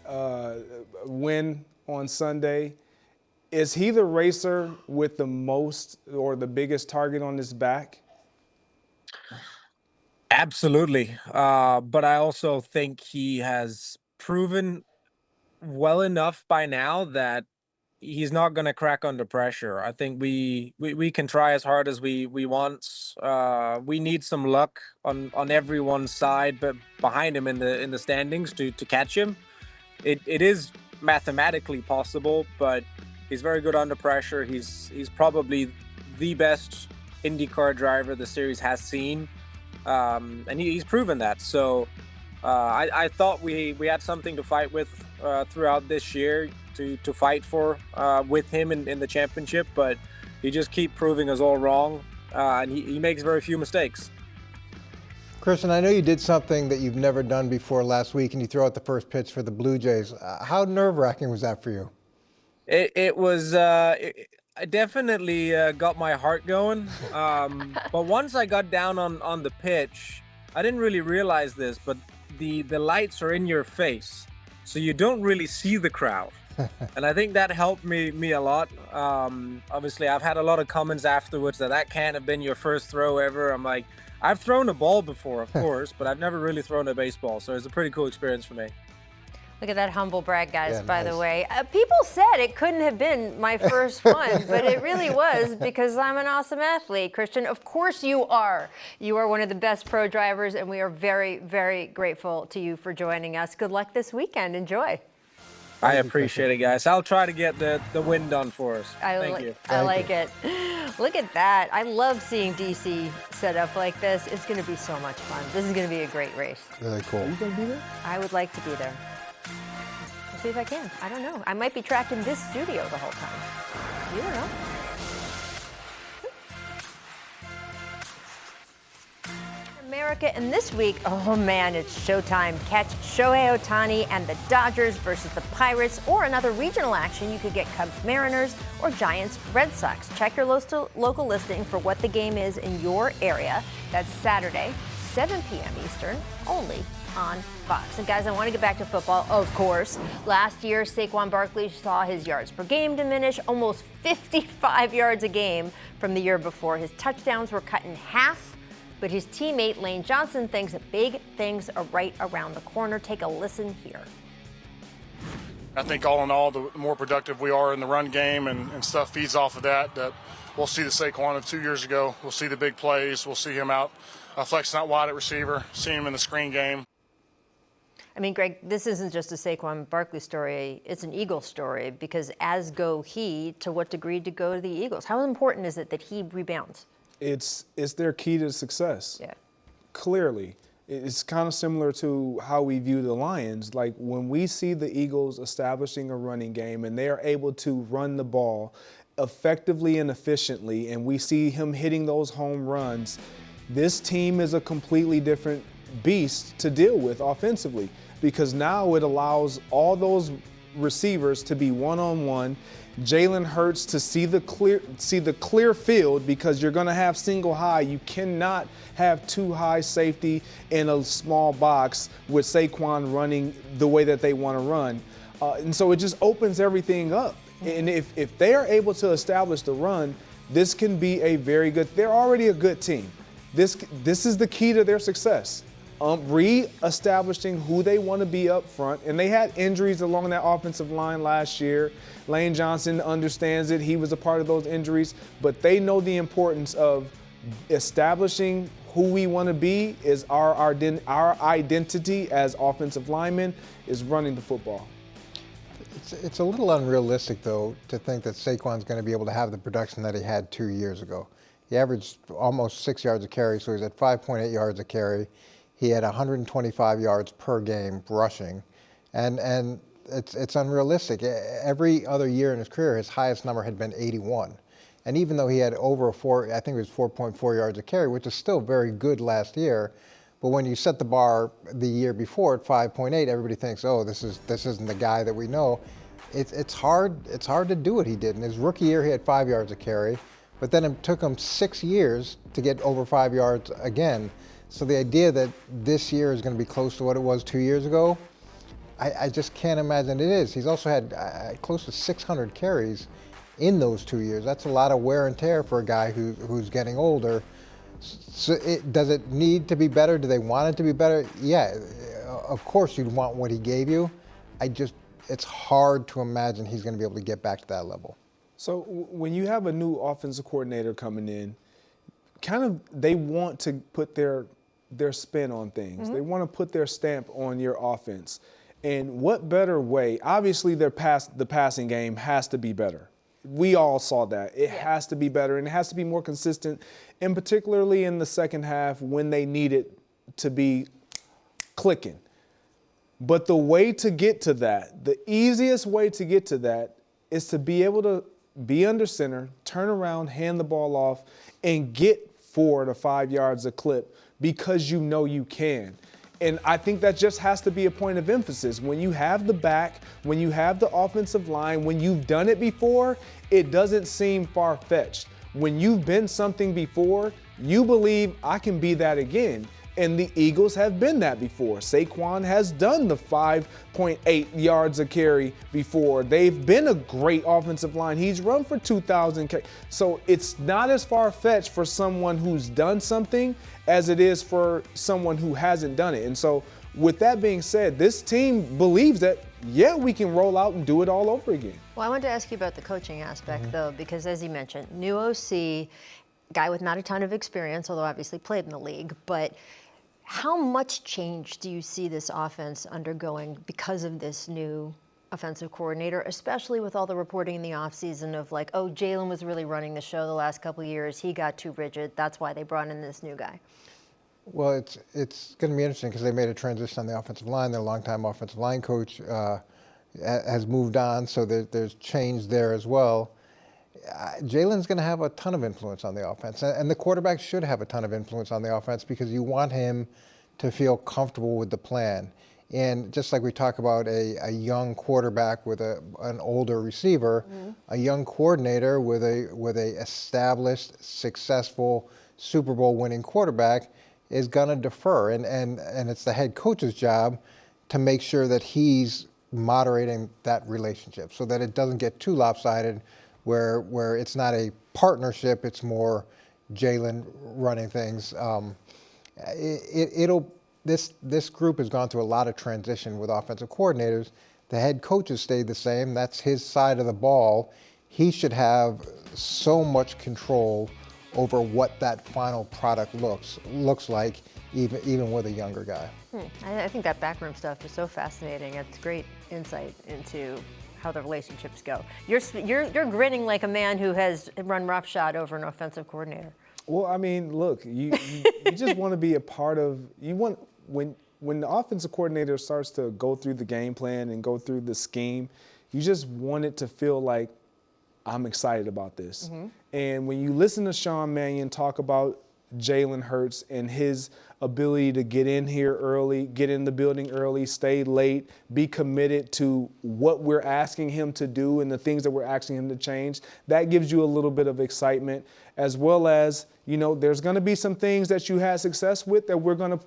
a win on Sunday. Is he the racer with the most or the biggest target on his back? Absolutely. But I also think he has proven well enough by now that he's not going to crack under pressure. I think we can try as hard as we want. We need some luck on everyone's side, but behind him in the standings to catch him. It is mathematically possible, but he's very good under pressure. He's probably the best IndyCar driver the series has seen, and he's proven that. So I thought we had something to fight with throughout this year to fight for with him in the championship, but he just keep proving us all wrong, and he makes very few mistakes. Christian, I know you did something that you've never done before last week, and you threw out the first pitch for the Blue Jays. How nerve-wracking was that for you? It was. I definitely got my heart going, but once I got down on the pitch, I didn't really realize this, but the lights are in your face, so you don't really see the crowd. And I think that helped me a lot. Obviously, I've had a lot of comments afterwards that can't have been your first throw ever. I'm like, I've thrown a ball before, of course, but I've never really thrown a baseball. So it's a pretty cool experience for me. Look at that humble brag, guys, Yeah, by nice. the way. People said it couldn't have been my first one, but it really was because I'm an awesome athlete. Christian, of course you are. You are one of the best pro drivers, and we are very, very grateful to you for joining us. Good luck this weekend. Enjoy. I appreciate it, guys. I'll try to get the win done for us. Thank you. I like it. Look at that. I love seeing DC set up like this. It's going to be so much fun. This is going to be a great race. Really cool. Are you going to be there? I would like to be there. We'll see if I can. I don't know. I might be trapped in this studio the whole time. You don't know. America, and this week, oh man, it's showtime. Catch Shohei Ohtani and the Dodgers versus the Pirates, or another regional action. You could get Cubs Mariners or Giants Red Sox. Check your local listing for what the game is in your area. That's Saturday, 7 p.m. Eastern, only on Fox. And guys, I want to get back to football, of course. Last year, Saquon Barkley saw his yards per game diminish, almost 55 yards a game from the year before. His touchdowns were cut in half. But his teammate Lane Johnson thinks that big things are right around the corner. Take a listen here. I think all in all, the more productive we are in the run game and stuff feeds off of that we'll see the Saquon of 2 years ago. We'll see the big plays. We'll see him out flexing out wide at receiver, see him in the screen game. I mean, Greg, this isn't just a Saquon Barkley story. It's an Eagles story because as go he, to what degree to go to the Eagles? How important is it that he rebounds? It's their key to success. Yeah. Clearly. It's kind of similar to how we view the Lions. Like when we see the Eagles establishing a running game and they are able to run the ball effectively and efficiently, and we see him hitting those home runs, this team is a completely different beast to deal with offensively, because now it allows all those receivers to be one-on-one. Jalen Hurts to see the clear field, because you're going to have single high. You cannot have two high safety in a small box with Saquon running the way that they want to run. And so it just opens everything up. And if they are able to establish the run, this can be a very good – they're already a good team. This is the key to their success. Re-establishing who they want to be up front. And they had injuries along that offensive line last year. Lane Johnson understands it. He was a part of those injuries. But they know the importance of establishing who we want to be, is our identity as offensive linemen is running the football. It's a little unrealistic, though, to think that Saquon's going to be able to have the production that he had 2 years ago. He averaged almost 6 yards a carry, so he's at 5.8 yards a carry. He had 125 yards per game rushing, and it's unrealistic. Every other year in his career, his highest number had been 81. And even though he had over I think it was 4.4 yards a carry, which is still very good last year, but when you set the bar the year before at 5.8, everybody thinks, oh, this isn't the guy that we know. It's hard to do what he did. In his rookie year, he had 5 yards a carry, but then it took him 6 years to get over 5 yards again. So the idea that this year is going to be close to what it was 2 years ago, I just can't imagine it is. He's also had close to 600 carries in those 2 years. That's a lot of wear and tear for a guy who's getting older. So does it need to be better? Do they want it to be better? Yeah, of course you'd want what he gave you. It's hard to imagine he's going to be able to get back to that level. So when you have a new offensive coordinator coming in, kind of they want to put their spin on things. Mm-hmm. They want to put their stamp on your offense. And what better way? Obviously, the passing game has to be better. We all saw that. It has to be better, and it has to be more consistent, and particularly in the second half when they need it to be clicking. But the way to get to that, the easiest way to get to that is to be able to be under center, turn around, hand the ball off, and get 4 to 5 yards a clip because you know you can. And I think that just has to be a point of emphasis. When you have the back, when you have the offensive line, when you've done it before, it doesn't seem far-fetched. When you've been something before, you believe I can be that again. And the Eagles have been that before. Saquon has done the 5.8 yards a carry before. They've been a great offensive line. He's run for 2,000. So it's not as far-fetched for someone who's done something as it is for someone who hasn't done it. And so with that being said, this team believes that, yeah, we can roll out and do it all over again. Well, I wanted to ask you about the coaching aspect, though, because as you mentioned, new OC, guy with not a ton of experience, although obviously played in the league, but how much change do you see this offense undergoing because of this new offensive coordinator, especially with all the reporting in the offseason of like, oh, Jalen was really running the show the last couple of years. He got too rigid. That's why they brought in this new guy. Well, it's going to be interesting because they made a transition on the offensive line. Their longtime offensive line coach has moved on, so there's change there as well. Jalen's going to have a ton of influence on the offense, and the quarterback should have a ton of influence on the offense because you want him to feel comfortable with the plan. And just like we talk about a young quarterback with an older receiver, a young coordinator with a established, successful Super Bowl winning quarterback is going to defer, and it's the head coach's job to make sure that he's moderating that relationship so that it doesn't get too lopsided where it's not a partnership, it's more Jalen running things. This group has gone through a lot of transition with offensive coordinators. The head coach has stayed the same. That's his side of the ball. He should have so much control over what that final product looks like, even with a younger guy. I think that backroom stuff is so fascinating. It's great insight into how the relationships go. You're grinning like a man who has run roughshod over an offensive coordinator. Well, I mean, look, you just want to be a part of. When the offensive coordinator starts to go through the game plan and go through the scheme, you just want it to feel like I'm excited about this. Mm-hmm. And when you listen to Sean Mannion talk about Jalen Hurts and his ability to get in here early, get in the building early, stay late, be committed to what we're asking him to do and the things that we're asking him to change, that gives you a little bit of excitement, as well as, there's going to be some things that you had success with that we're going to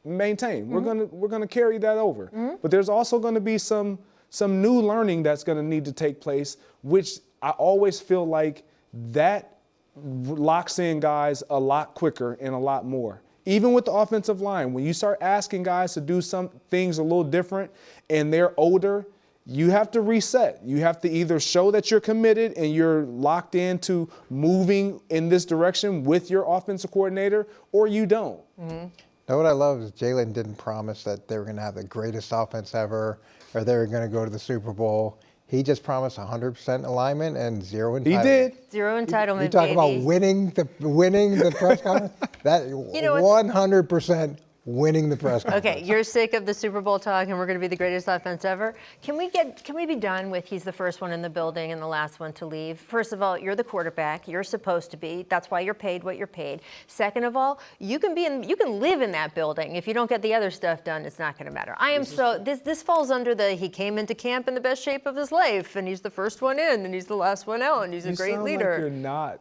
maintain. Mm-hmm. We're going to carry that over. Mm-hmm. But there's also going to be some new learning that's going to need to take place, which I always feel like that locks in guys a lot quicker and a lot more. Even with the offensive line, when you start asking guys to do some things a little different and they're older, you have to reset. You have to either show that you're committed and you're locked into moving in this direction with your offensive coordinator, or you don't. Mm-hmm. Now, what I love is Jalen didn't promise that they were going to have the greatest offense ever or they were going to go to the Super Bowl. He just promised 100% alignment and zero entitlement. He did. Zero entitlement, You talk about winning the press conference? That 100% winning the press conference. Okay, you're sick of the Super Bowl talk and we're going to be the greatest offense ever. Can we be done with he's the first one in the building and the last one to leave? First of all, you're the quarterback. You're supposed to be. That's why you're paid what you're paid. Second of all, you can live in that building. If you don't get the other stuff done, it's not going to matter. This falls under he came into camp in the best shape of his life and he's the first one in and he's the last one out and he's a great leader. Like you're not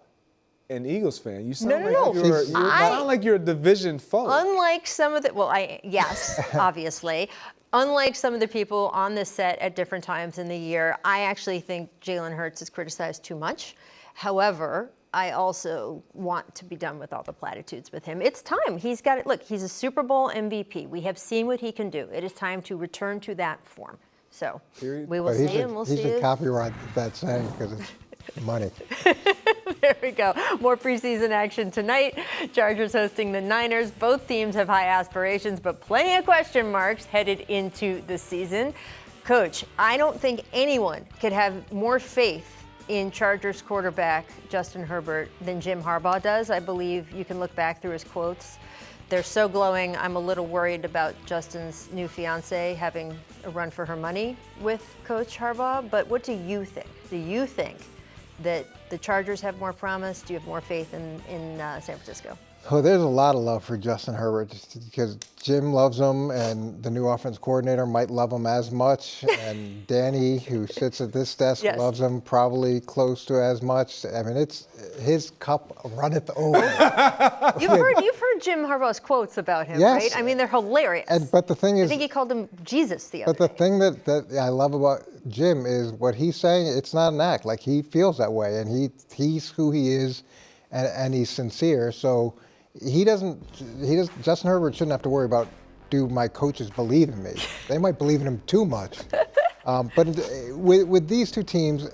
an Eagles fan. You sound like you're a division foe. Unlike some of the, yes, obviously. Unlike some of the people on this set at different times in the year, I actually think Jalen Hurts is criticized too much. However, I also want to be done with all the platitudes with him. It's time. He's got it. Look, he's a Super Bowl MVP. We have seen what he can do. It is time to return to that form. So we will see and we'll see. He should copyright that saying because it's money. There we go. More preseason action tonight. Chargers hosting the Niners. Both teams have high aspirations, but plenty of question marks headed into the season. Coach, I don't think anyone could have more faith in Chargers quarterback Justin Herbert than Jim Harbaugh does. I believe you can look back through his quotes. They're so glowing. I'm a little worried about Justin's new fiance having a run for her money with Coach Harbaugh. But what do you think? Do you think that the Chargers have more promise? Do you have more faith in San Francisco? Oh, there's a lot of love for Justin Herbert because Jim loves him and the new offense coordinator might love him as much. And Danny, who sits at this desk, loves him probably close to as much. I mean, it's his cup runneth over. You've heard Jim Harbaugh's quotes about him, right? I mean, they're hilarious. But the thing is, I think he called him Jesus the other day. But the thing that I love about Jim is what he's saying. It's not an act. Like, he feels that way, and he's who he is, and he's sincere. So Justin Herbert shouldn't have to worry about, do my coaches believe in me? They might believe in him too much. But with these two teams,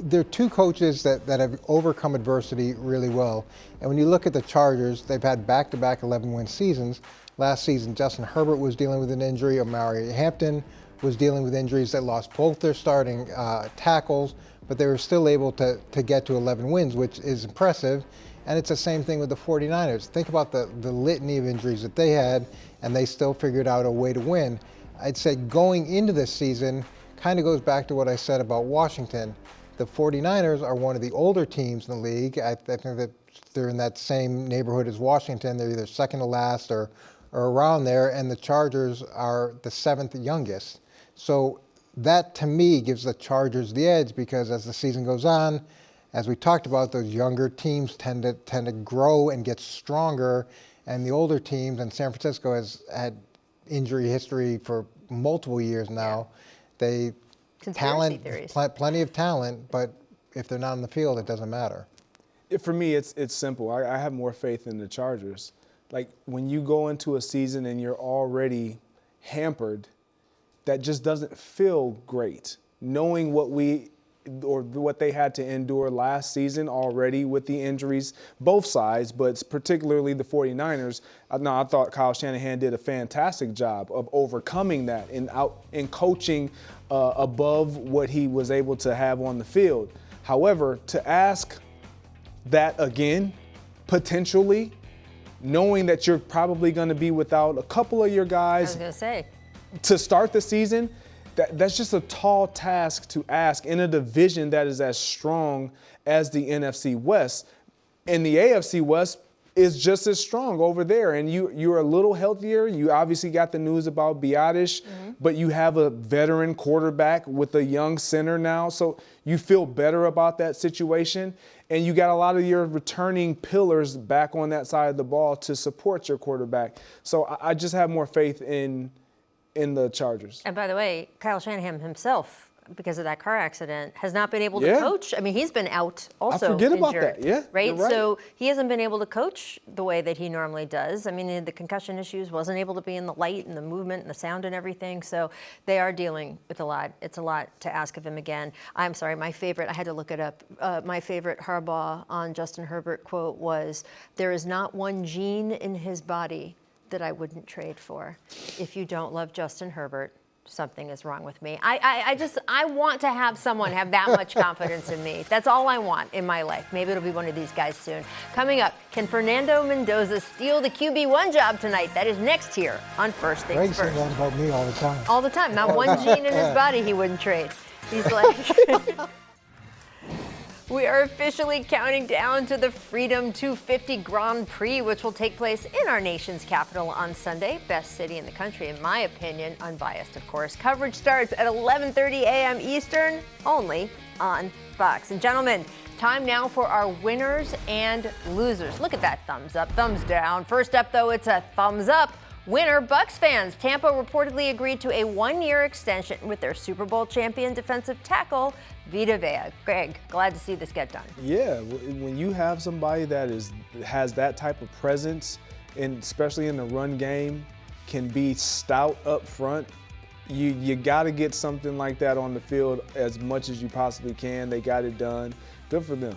they're two coaches that have overcome adversity really well. And when you look at the Chargers, they've had back-to-back 11-win seasons. Last season, Justin Herbert was dealing with an injury. Omari Hampton was dealing with injuries that lost both their starting tackles, but they were still able to get to 11 wins, which is impressive. And it's the same thing with the 49ers. Think about the litany of injuries that they had, and they still figured out a way to win. I'd say going into this season kind of goes back to what I said about Washington. The 49ers are one of the older teams in the league. I think that they're in that same neighborhood as Washington. They're either second to last or around there, and the Chargers are the seventh youngest. So that, to me, gives the Chargers the edge because as the season goes on, as we talked about, those younger teams tend to grow and get stronger, and the older teams, and San Francisco has had injury history for multiple years now. They plenty of talent, but if they're not on the field, it doesn't matter. For me, it's simple. I have more faith in the Chargers. Like, when you go into a season and you're already hampered, that just doesn't feel great. Knowing what they had to endure last season already with the injuries, both sides, but particularly the 49ers. I thought Kyle Shanahan did a fantastic job of overcoming that and coaching above what he was able to have on the field. However, to ask that again, potentially, knowing that you're probably going to be without a couple of your guys to start the season, that's just a tall task to ask in a division that is as strong as the NFC West. And the AFC West is just as strong over there. And you're a little healthier. You obviously got the news about Biotish, but you have a veteran quarterback with a young center now. So you feel better about that situation. And you got a lot of your returning pillars back on that side of the ball to support your quarterback. So I just have more faith in the Chargers. And by the way, Kyle Shanahan himself because of that car accident, has not been able to coach. I mean, he's been out also. I forget injured, about that. Yeah, right? you're right. So he hasn't been able to coach the way that he normally does. I mean, the concussion issues, wasn't able to be in the light and the movement and the sound and everything. So they are dealing with a lot. It's a lot to ask of him again. I'm sorry, my favorite, I had to look it up. My favorite Harbaugh on Justin Herbert quote was, "There is not one gene in his body that I wouldn't trade for. If you don't love Justin Herbert, something is wrong with me." I want to have someone have that much confidence in me. That's all I want in my life. Maybe it'll be one of these guys soon. Coming up, can Fernando Mendoza steal the QB1 job tonight? That is next here on First Things Greg says First. that about me all the time. All the time. Not one gene in his body he wouldn't trade. He's like... We are officially counting down to the Freedom 250 Grand Prix, which will take place in our nation's capital on Sunday. Best city in the country, in my opinion, unbiased, of course. Coverage starts at 11:30 a.m. Eastern, only on Fox. And gentlemen, time now for our winners and losers. Look at that thumbs up, thumbs down. First up, though, it's a thumbs up. Winner, Bucs fans. Tampa reportedly agreed to a one-year extension with their Super Bowl champion defensive tackle, Vita Vea. Greg, glad to see this get done. Yeah, when you have somebody that has that type of presence, and especially in the run game, can be stout up front, you got to get something like that on the field as much as you possibly can. They got it done. Good for them.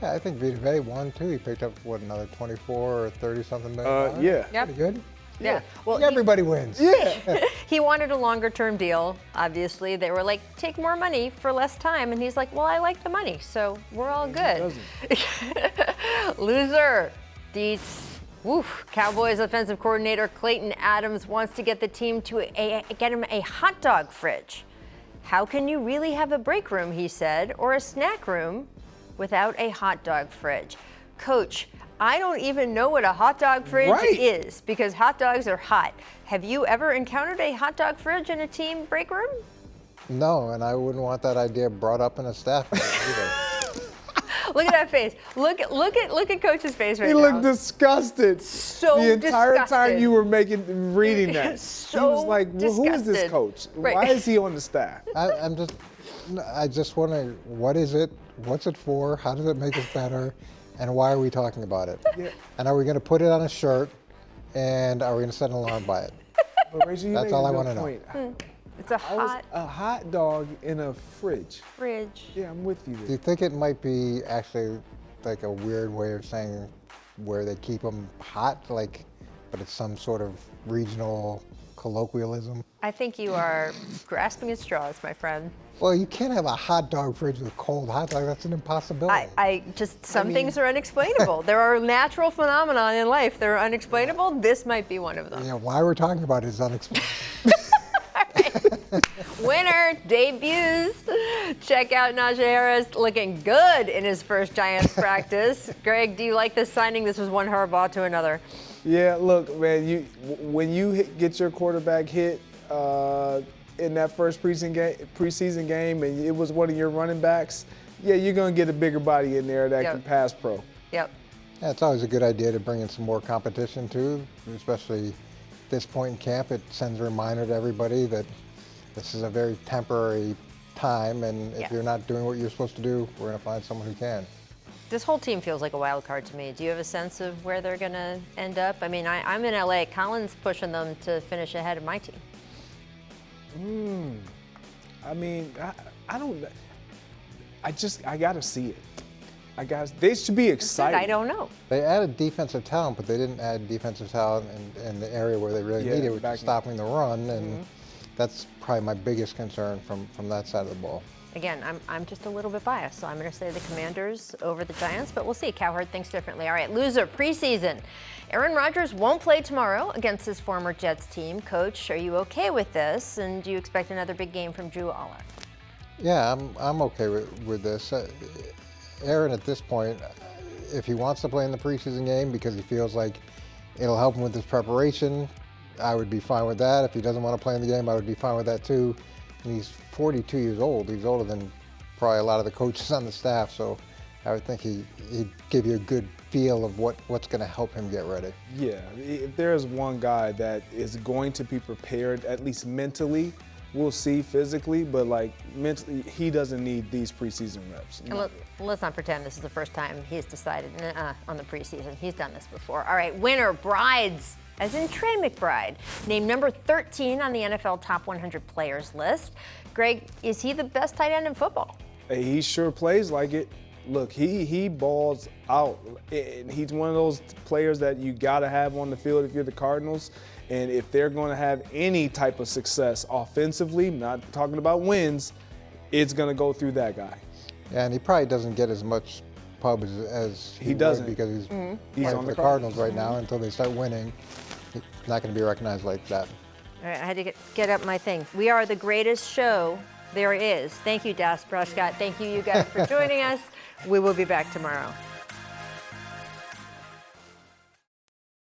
Yeah, I think Vita Vea won too. He picked up, what, another 24 or 30-something million? Yeah. Yep. Pretty good. Yeah. Well, everybody wins. Yeah. He wanted a longer-term deal, obviously. They were like, take more money for less time. And he's like, well, I like the money, so we're all good. Loser. Cowboys offensive coordinator Clayton Adams wants to get the team to get him a hot dog fridge. How can you really have a break room, he said, or a snack room without a hot dog fridge? Coach, I don't even know what a hot dog fridge is because hot dogs are hot. Have you ever encountered a hot dog fridge in a team break room? No, and I wouldn't want that idea brought up in a staff meeting either. Look at that face. Look at Coach's face right now. He looked disgusted. So the entire disgusted. time you were reading that. So he was like, well, who is this disgusted. coach? Right. Why is he on the staff? I just want to, what is it? What's it for? How does it make us better? And why are we talking about it? Yeah. And are we going to put it on a shirt? And are we going to set an alarm by it? But Rachel, you That's made all a I good want to know. point. It's a hot dog in a fridge. Yeah, I'm with you there. Do you think it might be actually like a weird way of saying where they keep them hot, but it's some sort of regional colloquialism? I think you are grasping at straws, my friend. Well, you can't have a hot dog fridge with cold hot dog. That's an impossibility. Some things are unexplainable. There are natural phenomena in life that are unexplainable. This might be one of them. Yeah, why we're talking about it is unexplainable. Winner debuts. Check out Najee Harris looking good in his first Giants practice. Greg, do you like this signing? This was one Harbaugh to another. Yeah, look, man, when you get your quarterback hit in that first preseason game and it was one of your running backs, yeah, you're going to get a bigger body in there that can pass pro. Yep. Yeah, it's always a good idea to bring in some more competition too, especially at this point in camp. It sends a reminder to everybody that this is a very temporary time, and if you're not doing what you're supposed to do, we're going to find someone who can. This whole team feels like a wild card to me. Do you have a sense of where they're going to end up? I mean, I'm in LA. Colin's pushing them to finish ahead of my team. I mean, I don't. I got to see it. They should be excited. I don't know. They added defensive talent, but they didn't add defensive talent in the area where they really need it, which is stopping the run, and that's probably my biggest concern from that side of the ball. Again, I'm just a little bit biased, so I'm going to say the Commanders over the Giants, but we'll see. Cowherd thinks differently. All right, loser, preseason. Aaron Rodgers won't play tomorrow against his former Jets team. Coach, are you okay with this, and do you expect another big game from Drew Aller? Yeah, I'm okay with this. Aaron, at this point, if he wants to play in the preseason game because he feels like it'll help him with his preparation, I would be fine with that. If he doesn't want to play in the game, I would be fine with that too. And he's 42 years old. He's older than probably a lot of the coaches on the staff, so I would think he'd give you a good feel of what's going to help him get ready. Yeah, if there's one guy that is going to be prepared, at least mentally, We'll see physically, but like mentally, he doesn't need these preseason reps. And let's not pretend this is the first time he's decided on the preseason. He's done this before. All right, winner, Brides, as in Trey McBride, named number 13 on the NFL Top 100 Players list. Greg, is he the best tight end in football? He sure plays like it. Look, he balls out. He's one of those players that you got to have on the field if you're the Cardinals. And if they're going to have any type of success offensively, not talking about wins, it's going to go through that guy. Yeah, and he probably doesn't get as much pub as he doesn't because he's playing for the Cardinals right now. Until they start winning, he's not going to be recognized like that. All right, I had to get up my thing. We are the greatest show there is. Thank you, Das Prescott. Thank you, you guys, for joining us. We will be back tomorrow.